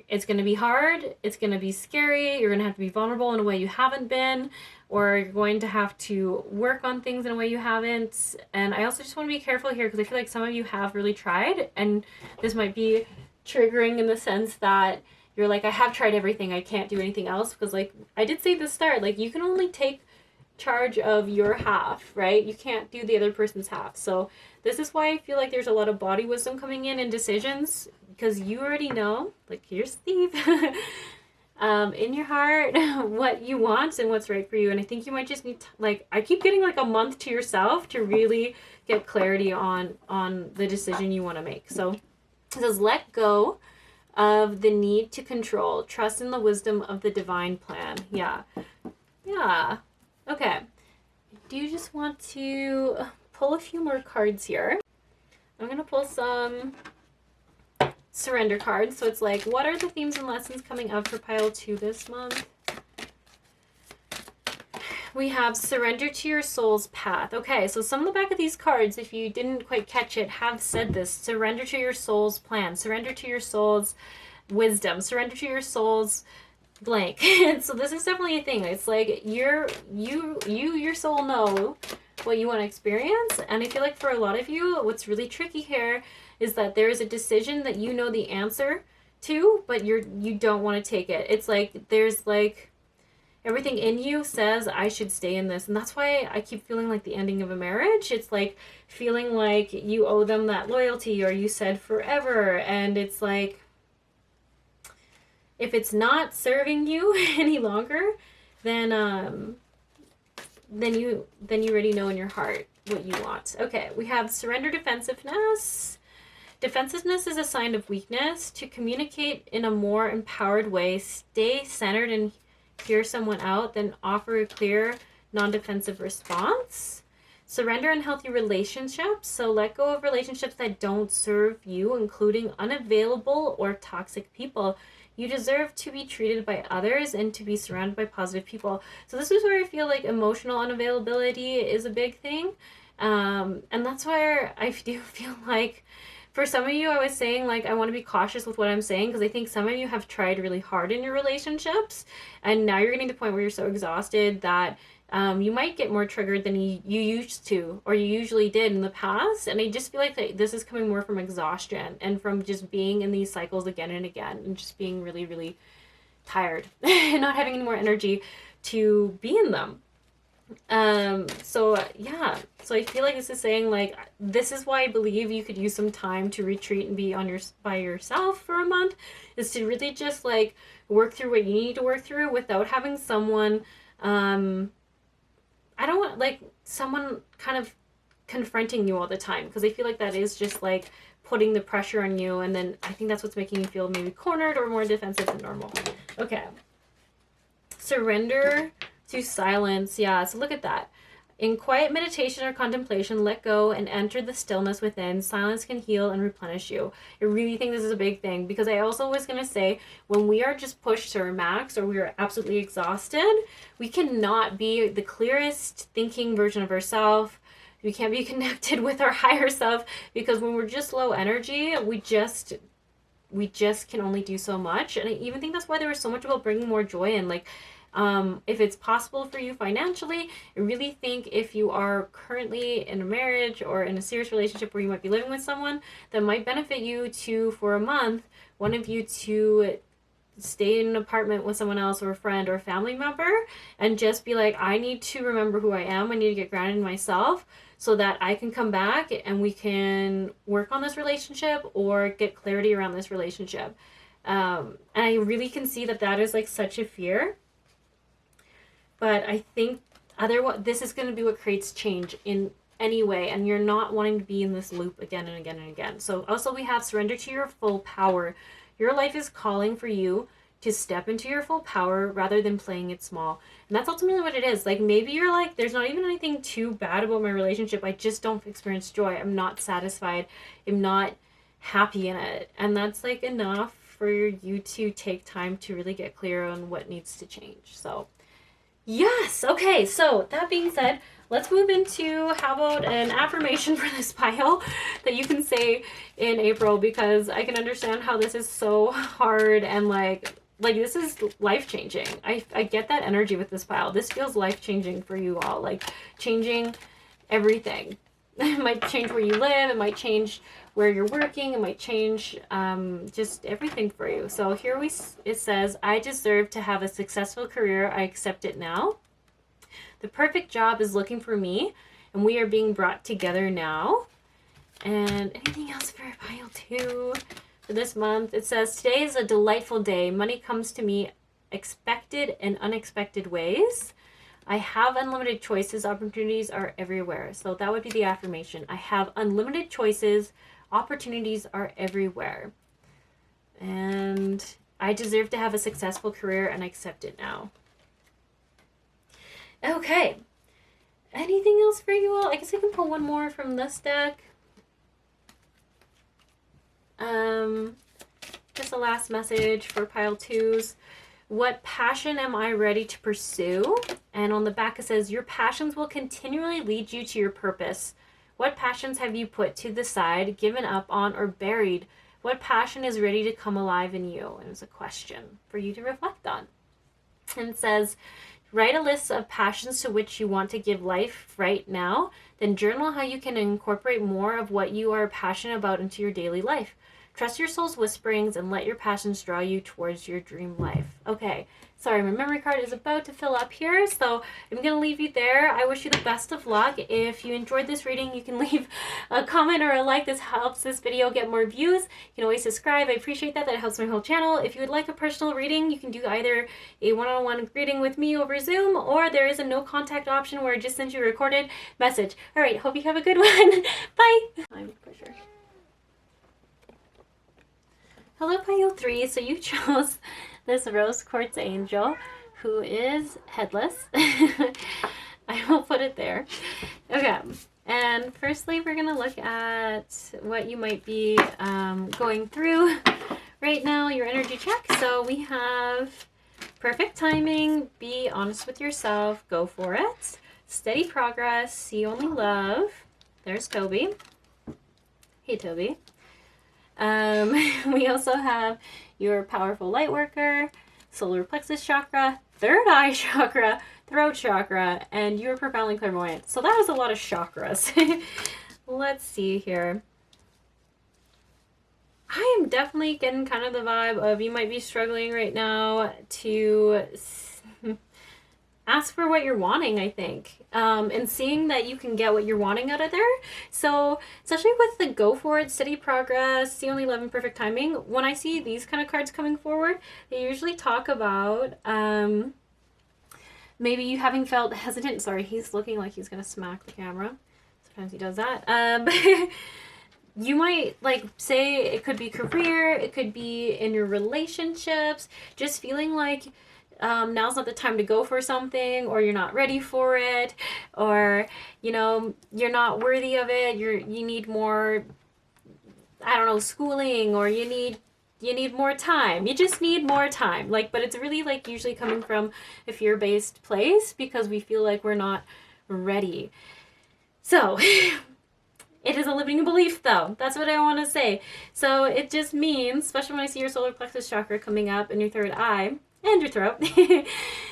it's going to be hard, it's going to be scary, you're going to have to be vulnerable in a way you haven't been, or you're going to have to work on things in a way you haven't. And I also just want to be careful here because I feel like some of you have really tried, and this might be triggering in the sense that you're like, I have tried everything, I can't do anything else. Because like I did say at the start, like you can only take charge of your half, right? You can't do the other person's half. So this is why I feel like there's a lot of body wisdom coming in decisions, because you already know, like here's Steve, in your heart what you want and what's right for you. And I think you might just need to, like, I keep getting like a month to yourself to really get clarity on the decision you want to make. So it says, let go of the need to control, trust in the wisdom of the divine plan. Yeah. Okay. do you just want to pull a few more cards here? I'm going to pull some surrender cards. So it's like, what are the themes and lessons coming up for pile 2 this month? We have surrender to your soul's path. Okay, so some of the back of these cards, if you didn't quite catch it, have said this. Surrender to your soul's plan. Surrender to your soul's wisdom. Surrender to your soul's blank. So this is definitely a thing. It's like your soul know what you want to experience. And I feel like for a lot of you, what's really tricky here is that there is a decision that you know the answer to, but you don't want to take it. It's like there's like everything in you says I should stay in this. And that's why I keep feeling like the ending of a marriage. It's like feeling like you owe them that loyalty, or you said forever, and it's like if it's not serving you any longer, then you already know in your heart what you want. Okay, we have surrender defensiveness. Defensiveness is a sign of weakness. To communicate in a more empowered way, stay centered and hear someone out, then offer a clear, non-defensive response. Surrender in healthy relationships. So let go of relationships that don't serve you, including unavailable or toxic people. You deserve to be treated by others and to be surrounded by positive people. So this is where I feel like emotional unavailability is a big thing. And that's where I do feel like for some of you, I was saying, like, I want to be cautious with what I'm saying, because I think some of you have tried really hard in your relationships, and now you're getting to the point where you're so exhausted that you might get more triggered than you used to, or you usually did in the past. And I just feel like this is coming more from exhaustion and from just being in these cycles again and again, and just being really, really tired and not having any more energy to be in them. So I feel like this is saying, like, this is why I believe you could use some time to retreat and be by yourself for a month, is to really just like work through what you need to work through without having someone I don't want like someone kind of confronting you all the time, because I feel like that is just like putting the pressure on you, and then I think that's what's making you feel maybe cornered or more defensive than normal. Okay, surrender to silence. Yeah, so look at that. In quiet meditation or contemplation, let go and enter the stillness within. Silence can heal and replenish you. I really think this is a big thing, because I also was going to say, when we are just pushed to our max or we are absolutely exhausted, we cannot be the clearest thinking version of ourselves. We can't be connected with our higher self, because when we're just low energy, we just can only do so much. And I even think that's why there was so much about bringing more joy in. Like, if it's possible for you financially, I really think if you are currently in a marriage or in a serious relationship where you might be living with someone, that might benefit you to, for a month, one of you to stay in an apartment with someone else, or a friend or a family member, and just be like, I need to remember who I am. I need to get grounded in myself so that I can come back and we can work on this relationship or get clarity around this relationship. And I really can see that is like such a fear. But I think otherwise, this is going to be what creates change in any way, and you're not wanting to be in this loop again and again and again. So also we have surrender to your full power. Your life is calling for you to step into your full power rather than playing it small. And that's ultimately what it is. Like, maybe you're like, there's not even anything too bad about my relationship. I just don't experience joy. I'm not satisfied. I'm not happy in it. And that's like enough for you to take time to really get clear on what needs to change. So yes. Okay. So that being said, let's move into how about an affirmation for this pile that you can say in April, because I can understand how this is so hard, and like this is life-changing. I get that energy with this pile. This feels life-changing for you all, like changing everything. It might change where you live. It might change where you're working. It might change just everything for you. So here it says, I deserve to have a successful career. I accept it now. The perfect job is looking for me, and we are being brought together now. And anything else for pile 2 for this month? It says, today is a delightful day. Money comes to me expected and unexpected ways. I have unlimited choices. Opportunities are everywhere. So that would be the affirmation. I have unlimited choices. Opportunities are everywhere. And I deserve to have a successful career, and I accept it now. Okay. Anything else for you all? I guess I can pull one more from this deck. Just a last message for pile 2s. What passion am I ready to pursue? And on the back it says, your passions will continually lead you to your purpose. What passions have you put to the side, given up on, or buried? What passion is ready to come alive in you? And it's a question for you to reflect on. And it says, write a list of passions to which you want to give life right now. Then journal how you can incorporate more of what you are passionate about into your daily life. Trust your soul's whisperings and let your passions draw you towards your dream life. Okay, sorry, my memory card is about to fill up here, so I'm going to leave you there. I wish you the best of luck. If you enjoyed this reading, you can leave a comment or a like. This helps this video get more views. You can always subscribe. I appreciate that. That helps my whole channel. If you would like a personal reading, you can do either a one-on-one reading with me over Zoom, or there is a no contact option where I just send you a recorded message. All right, hope you have a good one. Bye. I'm for sure. Hello, pile 3. So you chose this rose quartz angel who is headless. I will put it there. Okay. And firstly, we're going to look at what you might be going through right now, your energy check. So we have perfect timing, be honest with yourself, go for it. Steady progress, see only love. There's Toby. Hey, Toby. We also have your powerful light worker, solar plexus chakra, third eye chakra, throat chakra, and you're profoundly clairvoyant. So that was a lot of chakras. Let's see here. I am definitely getting kind of the vibe of you might be struggling right now to ask for what you're wanting, I think, and seeing that you can get what you're wanting out of there. So especially with the go for it, steady progress, see only love and perfect timing, when I see these kind of cards coming forward, they usually talk about maybe you having felt hesitant. Sorry, he's looking like he's gonna smack the camera. Sometimes he does that. You might, like, say it could be career, it could be in your relationships, just feeling like now's not the time to go for something, or you're not ready for it, or, you know, you're not worthy of it, you need more, I don't know, schooling, or you need more time. You just need more time. Like, but it's really, like, usually coming from a fear-based place because we feel like we're not ready. So it is a limiting belief, though. That's what I want to say. So it just means, especially when I see your solar plexus chakra coming up in your third eye and your throat,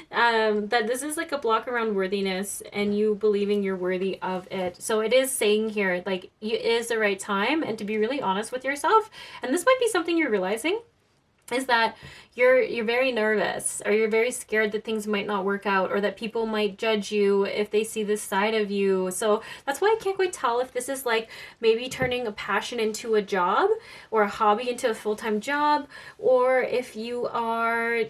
that this is like a block around worthiness and you believing you're worthy of it. So it is saying here, like, it is the right time, and to be really honest with yourself. And this might be something you're realizing, is that you're very nervous, or you're very scared that things might not work out, or that people might judge you if they see this side of you. So that's why I can't quite tell if this is like maybe turning a passion into a job, or a hobby into a full-time job, or if you are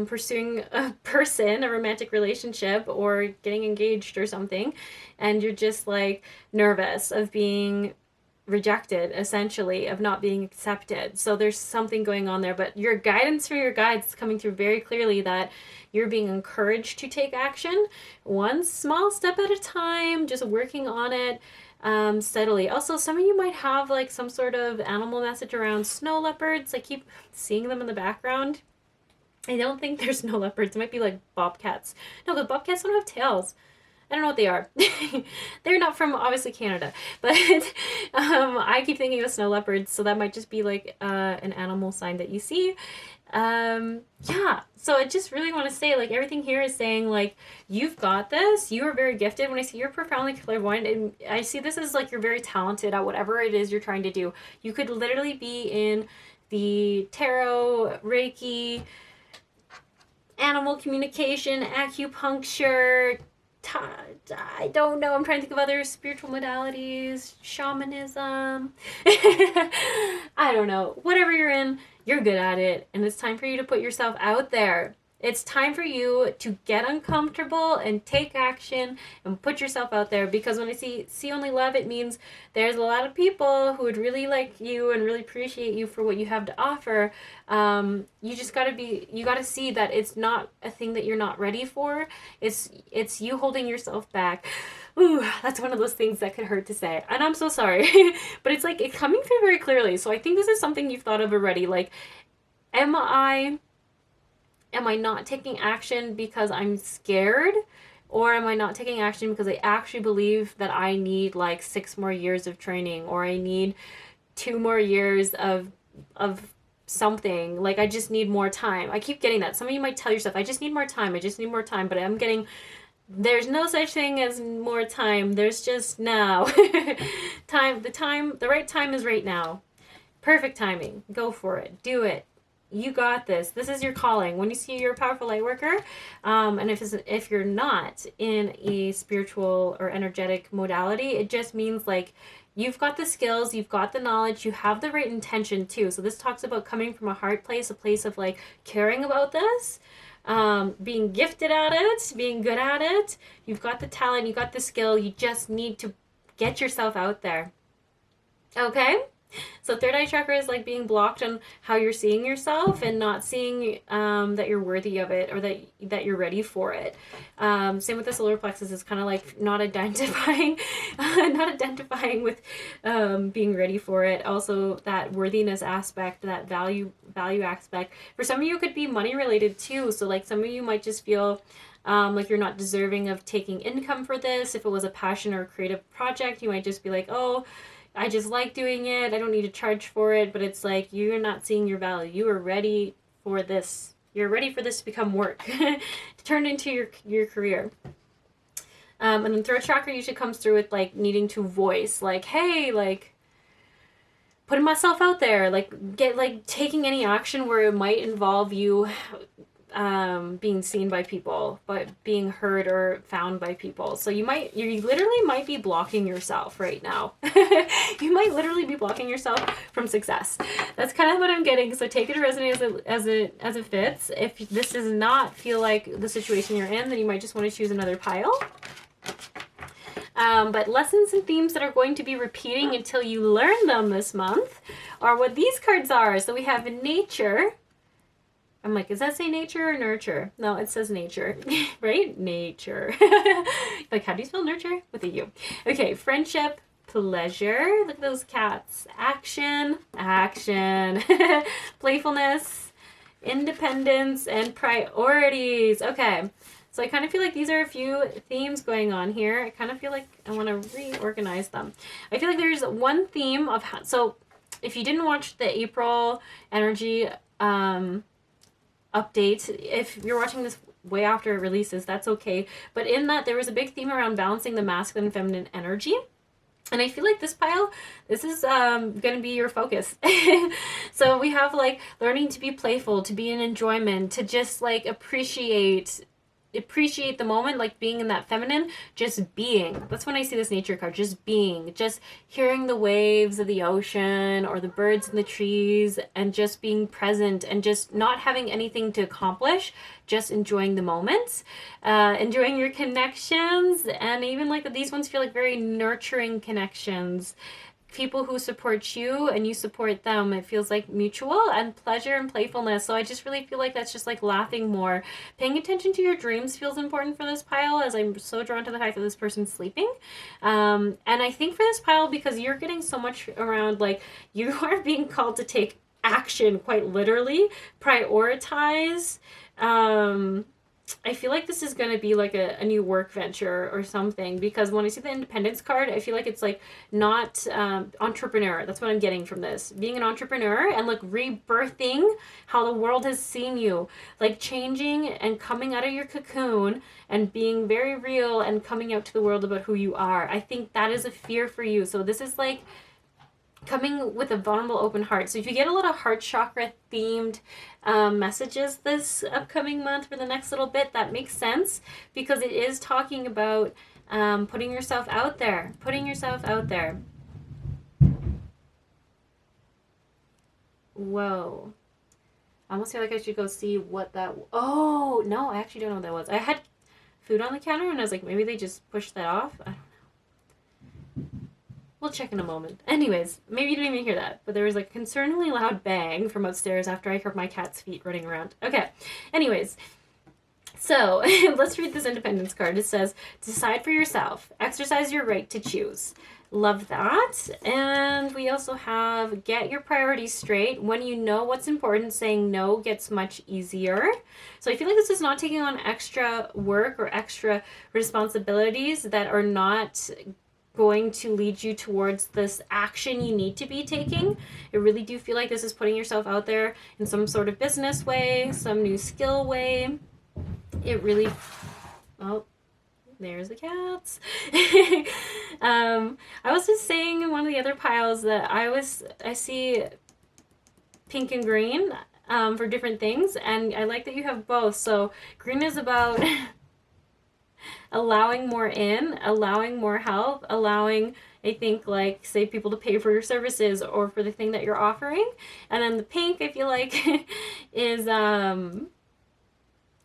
pursuing a person, a romantic relationship, or getting engaged or something, and you're just like nervous of being rejected, essentially, of not being accepted. So there's something going on there, but your guidance from your guides is coming through very clearly that you're being encouraged to take action, one small step at a time, just working on it steadily. Also, some of you might have like some sort of animal message around snow leopards. I keep seeing them in the background. I don't think they're snow leopards. It might be like bobcats. No, but bobcats don't have tails. I don't know what they are. They're not from, obviously, Canada. But I keep thinking of snow leopards, so that might just be like an animal sign that you see. Yeah, so I just really want to say, like, everything here is saying, like, you've got this. You are very gifted. When I see you're profoundly clairvoyant, and I see this as, like, you're very talented at whatever it is you're trying to do. You could literally be in the tarot, Reiki, animal communication, acupuncture, I don't know. I'm trying to think of other spiritual modalities, shamanism. I don't know. Whatever you're in, you're good at it. And it's time for you to put yourself out there It's time for you to get uncomfortable and take action and put yourself out there, because when I see only love, it means there's a lot of people who would really like you and really appreciate you for what you have to offer. You just you gotta see that it's not a thing that you're not ready for. It's you holding yourself back. Ooh, that's one of those things that could hurt to say, and I'm so sorry. But it's like, it's coming through very clearly. So I think this is something you've thought of already. Like, am I not taking action because I'm scared? Or am I not taking action because I actually believe that I need like 6 more years of training, or I need 2 more years of something? Like, I just need more time. I keep getting that. Some of you might tell yourself, I just need more time. I just need more time. But I'm getting, there's no such thing as more time. There's just now. The right time is right now. Perfect timing. Go for it. Do it. You got this. This is your calling. When you see you're a powerful light worker, and if you're not in a spiritual or energetic modality, it just means like you've got the skills, you've got the knowledge, you have the right intention too. So this talks about coming from a heart place, a place of like caring about this, being gifted at it, being good at it. You've got the talent, you got the skill. You just need to get yourself out there. Okay? So third eye chakra is like being blocked on how you're seeing yourself and not seeing that you're worthy of it, or that you're ready for it. Same with the solar plexus. It's kind of like not identifying with being ready for it. Also, that worthiness aspect, that value aspect. For some of you, it could be money related too. So like some of you might just feel like you're not deserving of taking income for this. If it was a passion or a creative project, you might just be like, oh, I just like doing it. I don't need to charge for it. But it's like, you're not seeing your value. You are ready for this. You're ready for this to become work, to turn into your career. And then third chakra usually comes through with like needing to voice, like, hey, like putting myself out there, like taking any action where it might involve you being seen by people, but being heard or found by people. So you literally might be blocking yourself right now. You might literally be blocking yourself from success. That's kind of what I'm getting. So take it to resonate as it fits. If this does not feel like the situation you're in, then you might just want to choose another pile. But lessons and themes that are going to be repeating until you learn them this month are what these cards are. So we have nature. I'm like, does that say nature or nurture? No, it says nature, right? Nature. Like, how do you spell nurture? With a U. Okay, friendship, pleasure. Look at those cats. Action, playfulness, independence, and priorities. Okay, so I kind of feel like these are a few themes going on here. I kind of feel like I want to reorganize them. I feel like there's one theme of so if you didn't watch the April energy update, if you're watching this way after it releases, that's okay. But in that, there was a big theme around balancing the masculine and feminine energy. And I feel like this pile, this is going to be your focus. So we have like learning to be playful, to be in enjoyment, to just like appreciate the moment, like being in that feminine, just being. That's when I see this nature card, just being, just hearing the waves of the ocean or the birds in the trees, and just being present and just not having anything to accomplish, just enjoying the moments, enjoying your connections. And even like these ones feel like very nurturing connections. People who support you and you support them. It feels like mutual, and pleasure and playfulness. So I just really feel like that's just like laughing more. Paying attention to your dreams feels important for this pile, as I'm so drawn to the fact that this person's sleeping. And I think for this pile, because you're getting so much around, like you are being called to take action, quite literally, prioritize. I feel like this is going to be like a new work venture or something, because when I see the independence card, I feel like it's like not entrepreneur. That's what I'm getting from this. Being an entrepreneur and like rebirthing how the world has seen you, like changing and coming out of your cocoon and being very real and coming out to the world about who you are. I think that is a fear for you. So this is like coming with a vulnerable, open heart. So if you get a lot of heart chakra themed messages this upcoming month for the next little bit, that makes sense, because it is talking about putting yourself out there, Whoa. I almost feel like I should go see what that... Oh, no, I actually don't know what that was. I had food on the counter, and I was like, maybe they just pushed that off. I don't know. We'll check in a moment. Anyways, maybe you didn't even hear that, but there was like a concerningly loud bang from upstairs after I heard my cat's feet running around. Okay, anyways... So, let's read this independence card. It says, decide for yourself. Exercise your right to choose. Love that. And we also have, get your priorities straight. When you know what's important, saying no gets much easier. So I feel like this is not taking on extra work or extra responsibilities that are not going to lead you towards this action you need to be taking. I really do feel like this is putting yourself out there in some sort of business way, some new skill way. It really, oh, there's the cats. I was just saying in one of the other piles that I see pink and green for different things, and I like that you have both. So green is about allowing more in, allowing more help, allowing, I think, like, say, people to pay for your services or for the thing that you're offering. And then the pink, I feel like, is,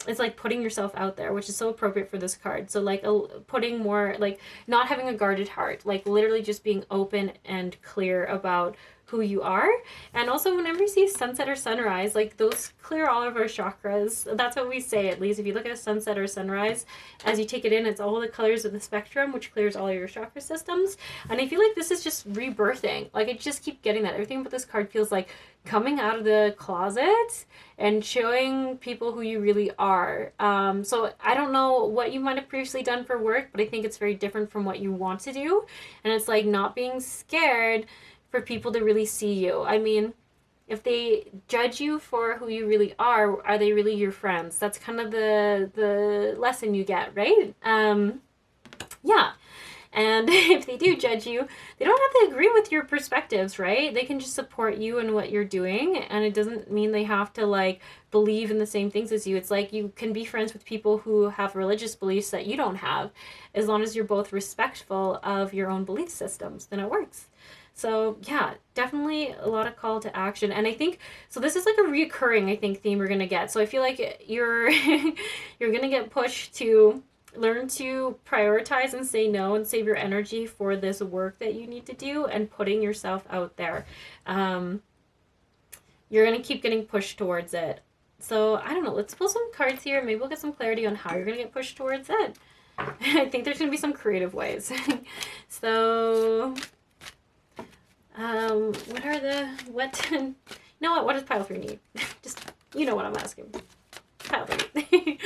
it's like putting yourself out there, which is so appropriate for this card. So like putting more, like not having a guarded heart, like literally just being open and clear about who you are. And also whenever you see sunset or sunrise, like those clear all of our chakras. That's what we say, at least. If you look at a sunset or sunrise, as you take it in, it's all the colors of the spectrum, which clears all your chakra systems. And I feel like this is just rebirthing. Like I just keep getting that. Everything about this card feels like coming out of the closet and showing people who you really are. So I don't know what you might have previously done for work, but I think it's very different from what you want to do. And it's like not being scared for people to really see you. I mean, if they judge you for who you really are they really your friends? That's kind of the lesson you get, right? Yeah. And if they do judge you, they don't have to agree with your perspectives, right? They can just support you in what you're doing, and it doesn't mean they have to like believe in the same things as you. It's like you can be friends with people who have religious beliefs that you don't have, as long as you're both respectful of your own belief systems, then it works. So yeah, definitely a lot of call to action. And I think, so this is like a reoccurring, I think, theme we're going to get. So I feel like you're going to get pushed to learn to prioritize and say no and save your energy for this work that you need to do and putting yourself out there. You're going to keep getting pushed towards it. So I don't know, let's pull some cards here. Maybe we'll get some clarity on how you're going to get pushed towards it. I think there's going to be some creative ways. So... you know what does pile 3 need? Just, you know what I'm asking. Pile 3.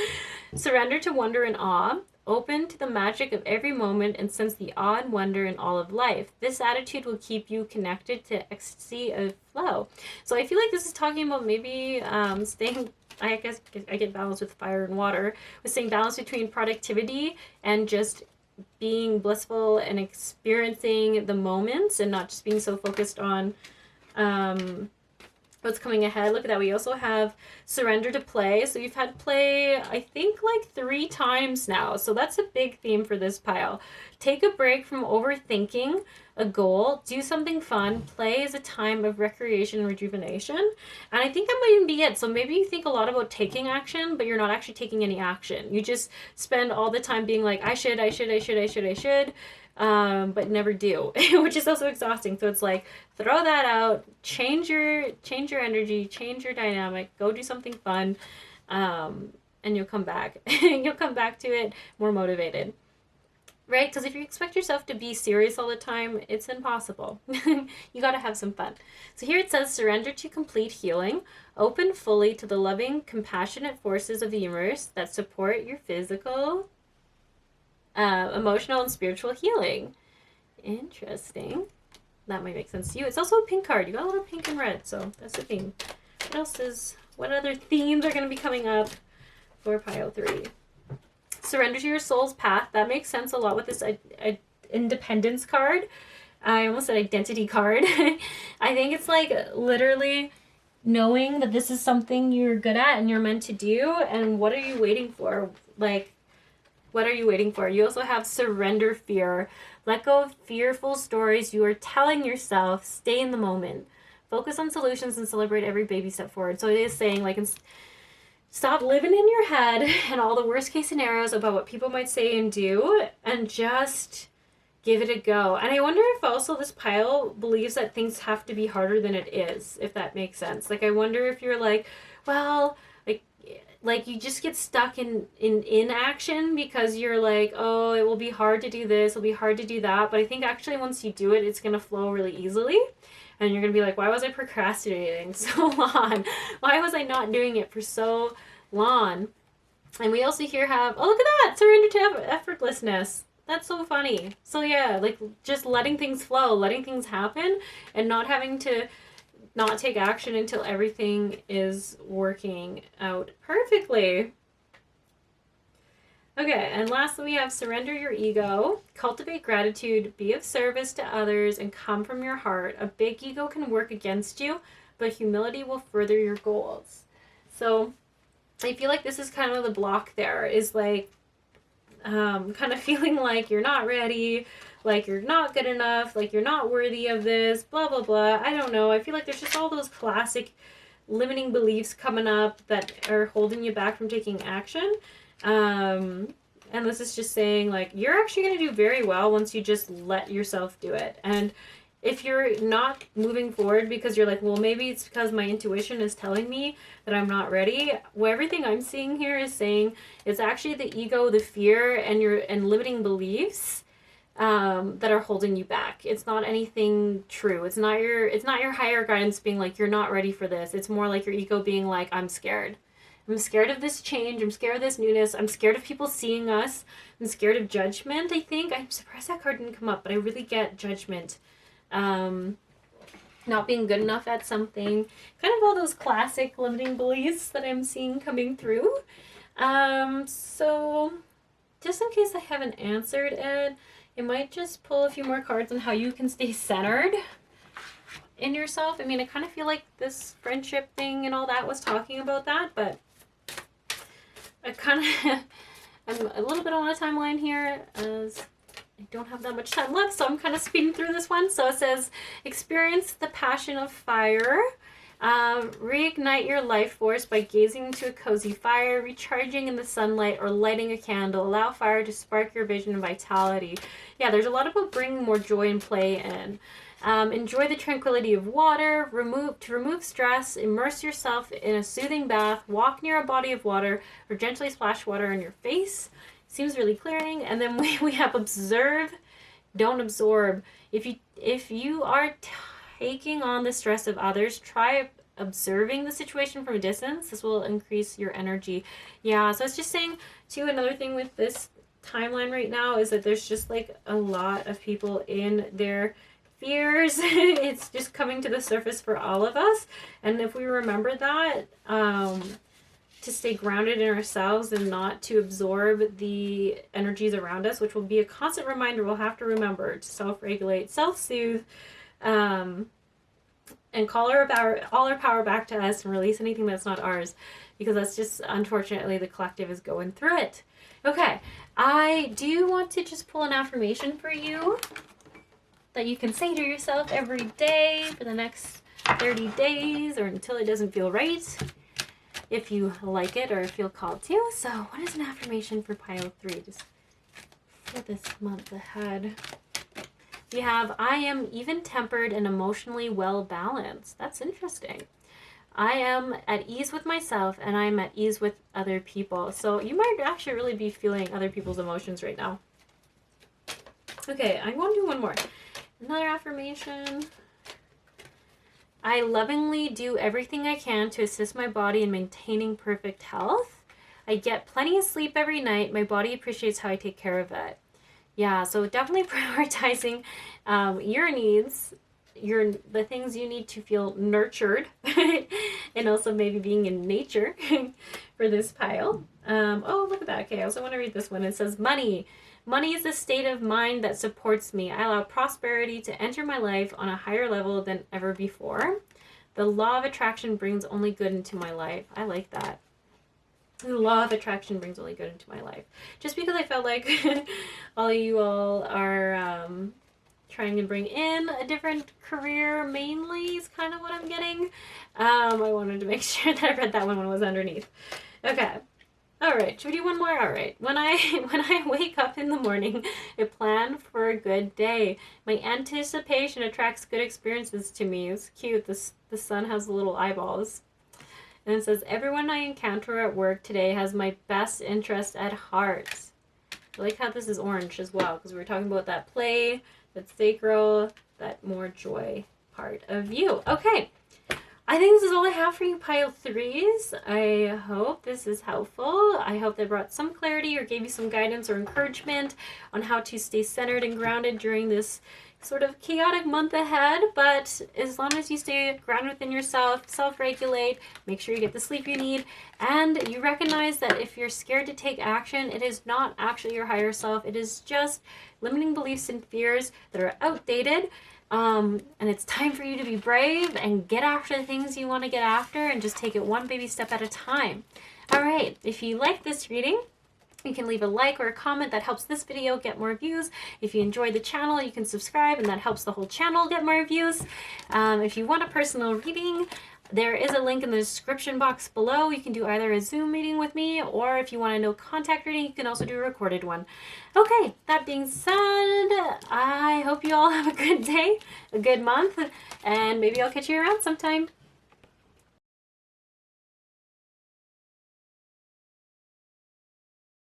Surrender to wonder and awe. Open to the magic of every moment and sense the awe and wonder in all of life. This attitude will keep you connected to ecstasy of flow. So I feel like this is talking about maybe staying, I guess I get balance with fire and water, with staying balance between productivity and just being blissful and experiencing the moments and not just being so focused on what's coming ahead. Look at that. We also have surrender to play. So you've had play, I think, like 3 times now. So that's a big theme for this pile. Take a break from overthinking a goal. Do something fun. Play is a time of recreation and rejuvenation. And I think that might even be it. So maybe you think a lot about taking action, but you're not actually taking any action. You just spend all the time being like, I should, but never do, which is also exhausting. So it's like, throw that out, change your energy, change your dynamic, go do something fun, and you'll come back. You'll come back to it more motivated. Right? Because if you expect yourself to be serious all the time, it's impossible. You got to have some fun. So here it says, surrender to complete healing. Open fully to the loving, compassionate forces of the universe that support your physical, emotional, and spiritual healing. Interesting. That might make sense to you. It's also a pink card. You got a little pink and red, so that's the theme. What other themes are going to be coming up for pile 3? Surrender to your soul's path. That makes sense a lot with this independence card. I almost said identity card. I think it's like literally knowing that this is something you're good at and you're meant to do, and what are you waiting for? Like, what are you waiting for? You also have surrender fear. Let go of fearful stories you are telling yourself. Stay in the moment. Focus on solutions and celebrate every baby step forward. So it is saying, like, stop living in your head and all the worst case scenarios about what people might say and do, and just give it a go. And I wonder if also this pile believes that things have to be harder than it is, if that makes sense. Like, I wonder if you're like, well, like you just get stuck in inaction because you're like, oh, it will be hard to do this, it'll be hard to do that. But I think actually once you do it, it's going to flow really easily. And you're going to be like, why was I procrastinating so long? Why was I not doing it for so long? And we also here have, oh, look at that, surrender to effortlessness. That's so funny. So yeah, like just letting things flow, letting things happen, and not having to not take action until everything is working out perfectly. Okay, and lastly we have surrender your ego, cultivate gratitude, be of service to others, and come from your heart. A big ego can work against you, but humility will further your goals. So I feel like this is kind of the block there, is like kind of feeling like you're not ready, like you're not good enough, like you're not worthy of this, blah, blah, blah. I don't know. I feel like there's just all those classic limiting beliefs coming up that are holding you back from taking action. And this is just saying, like, you're actually going to do very well once you just let yourself do it. And if you're not moving forward because you're like, well, maybe it's because my intuition is telling me that I'm not ready. Well, everything I'm seeing here is saying it's actually the ego, the fear, and limiting beliefs that are holding you back. It's not anything true. It's not your higher guidance being like, you're not ready for this. It's more like your ego being like, I'm scared. I'm scared of this change. I'm scared of this newness. I'm scared of people seeing us. I'm scared of judgment, I think. I'm surprised that card didn't come up, but I really get judgment. Not being good enough at something. Kind of all those classic limiting beliefs that I'm seeing coming through. So just in case I haven't answered it, I might just pull a few more cards on how you can stay centered in yourself. I mean, I kind of feel like this friendship thing and all that was talking about that, but I kind of, I'm a little bit on a timeline here as I don't have that much time left, so I'm kind of speeding through this one. So it says, experience the passion of fire. Reignite your life force by gazing into a cozy fire, recharging in the sunlight, or lighting a candle. Allow fire to spark your vision and vitality. Yeah, there's a lot about bringing more joy and play in. Enjoy the tranquility of water. Remove stress. Immerse yourself in a soothing bath. Walk near a body of water, or gently splash water on your face. Seems really clearing. And then we have observe, don't absorb. If you are taking on the stress of others, try observing the situation from a distance. This will increase your energy. Yeah, so it's just saying too, another thing with this timeline right now is that there's just like a lot of people in their fears. It's just coming to the surface for all of us. And if we remember that, to stay grounded in ourselves and not to absorb the energies around us, which will be a constant reminder we'll have to remember to self-regulate, self-soothe, and call all our power back to us and release anything that's not ours, because that's just, unfortunately, the collective is going through it. Okay, I do want to just pull an affirmation for you that you can say to yourself every day for the next 30 days or until it doesn't feel right, if you like it or feel called to. So what is an affirmation for pile 3 just for this month ahead? We have, I am even-tempered and emotionally well-balanced. That's interesting. I am at ease with myself and I'm at ease with other people. So you might actually really be feeling other people's emotions right now. Okay, I'm going to do one more. Another affirmation. I lovingly do everything I can to assist my body in maintaining perfect health. I get plenty of sleep every night. My body appreciates how I take care of it. Yeah, so definitely prioritizing your needs, the things you need to feel nurtured, and also maybe being in nature for this pile. Oh, look at that. Okay, I also want to read this one. It says, money. Money is a state of mind that supports me. I allow prosperity to enter my life on a higher level than ever before. The law of attraction brings only good into my life. I like that. The law of attraction brings only good into my life. Just because I felt like all of you all are trying to bring in a different career mainly is kind of what I'm getting. I wanted to make sure that I read that one when it was underneath. Okay. All right, should we do one more? All right. When I wake up in the morning, I plan for a good day. My anticipation attracts good experiences to me. It's cute. The sun has little eyeballs. And it says, everyone I encounter at work today has my best interest at heart. I like how this is orange as well, because we were talking about that play, that sacral, that more joy part of you. Okay. I think this is all I have for you, pile threes. I hope this is helpful. I hope they brought some clarity or gave you some guidance or encouragement on how to stay centered and grounded during this sort of chaotic month ahead. But as long as you stay grounded within yourself, self-regulate, make sure you get the sleep you need, and you recognize that if you're scared to take action, it is not actually your higher self. It is just limiting beliefs and fears that are outdated. And it's time for you to be brave and get after the things you want to get after and just take it one baby step at a time. All right, if you like this reading, you can leave a like or a comment. That helps this video get more views. If you enjoy the channel, you can subscribe, and that helps the whole channel get more views. If you want a personal reading, there is a link in the description box below. You can do either a Zoom meeting with me, or if you want a no contact reading, you can also do a recorded one. Okay, that being said, I hope you all have a good day, a good month, and maybe I'll catch you around sometime.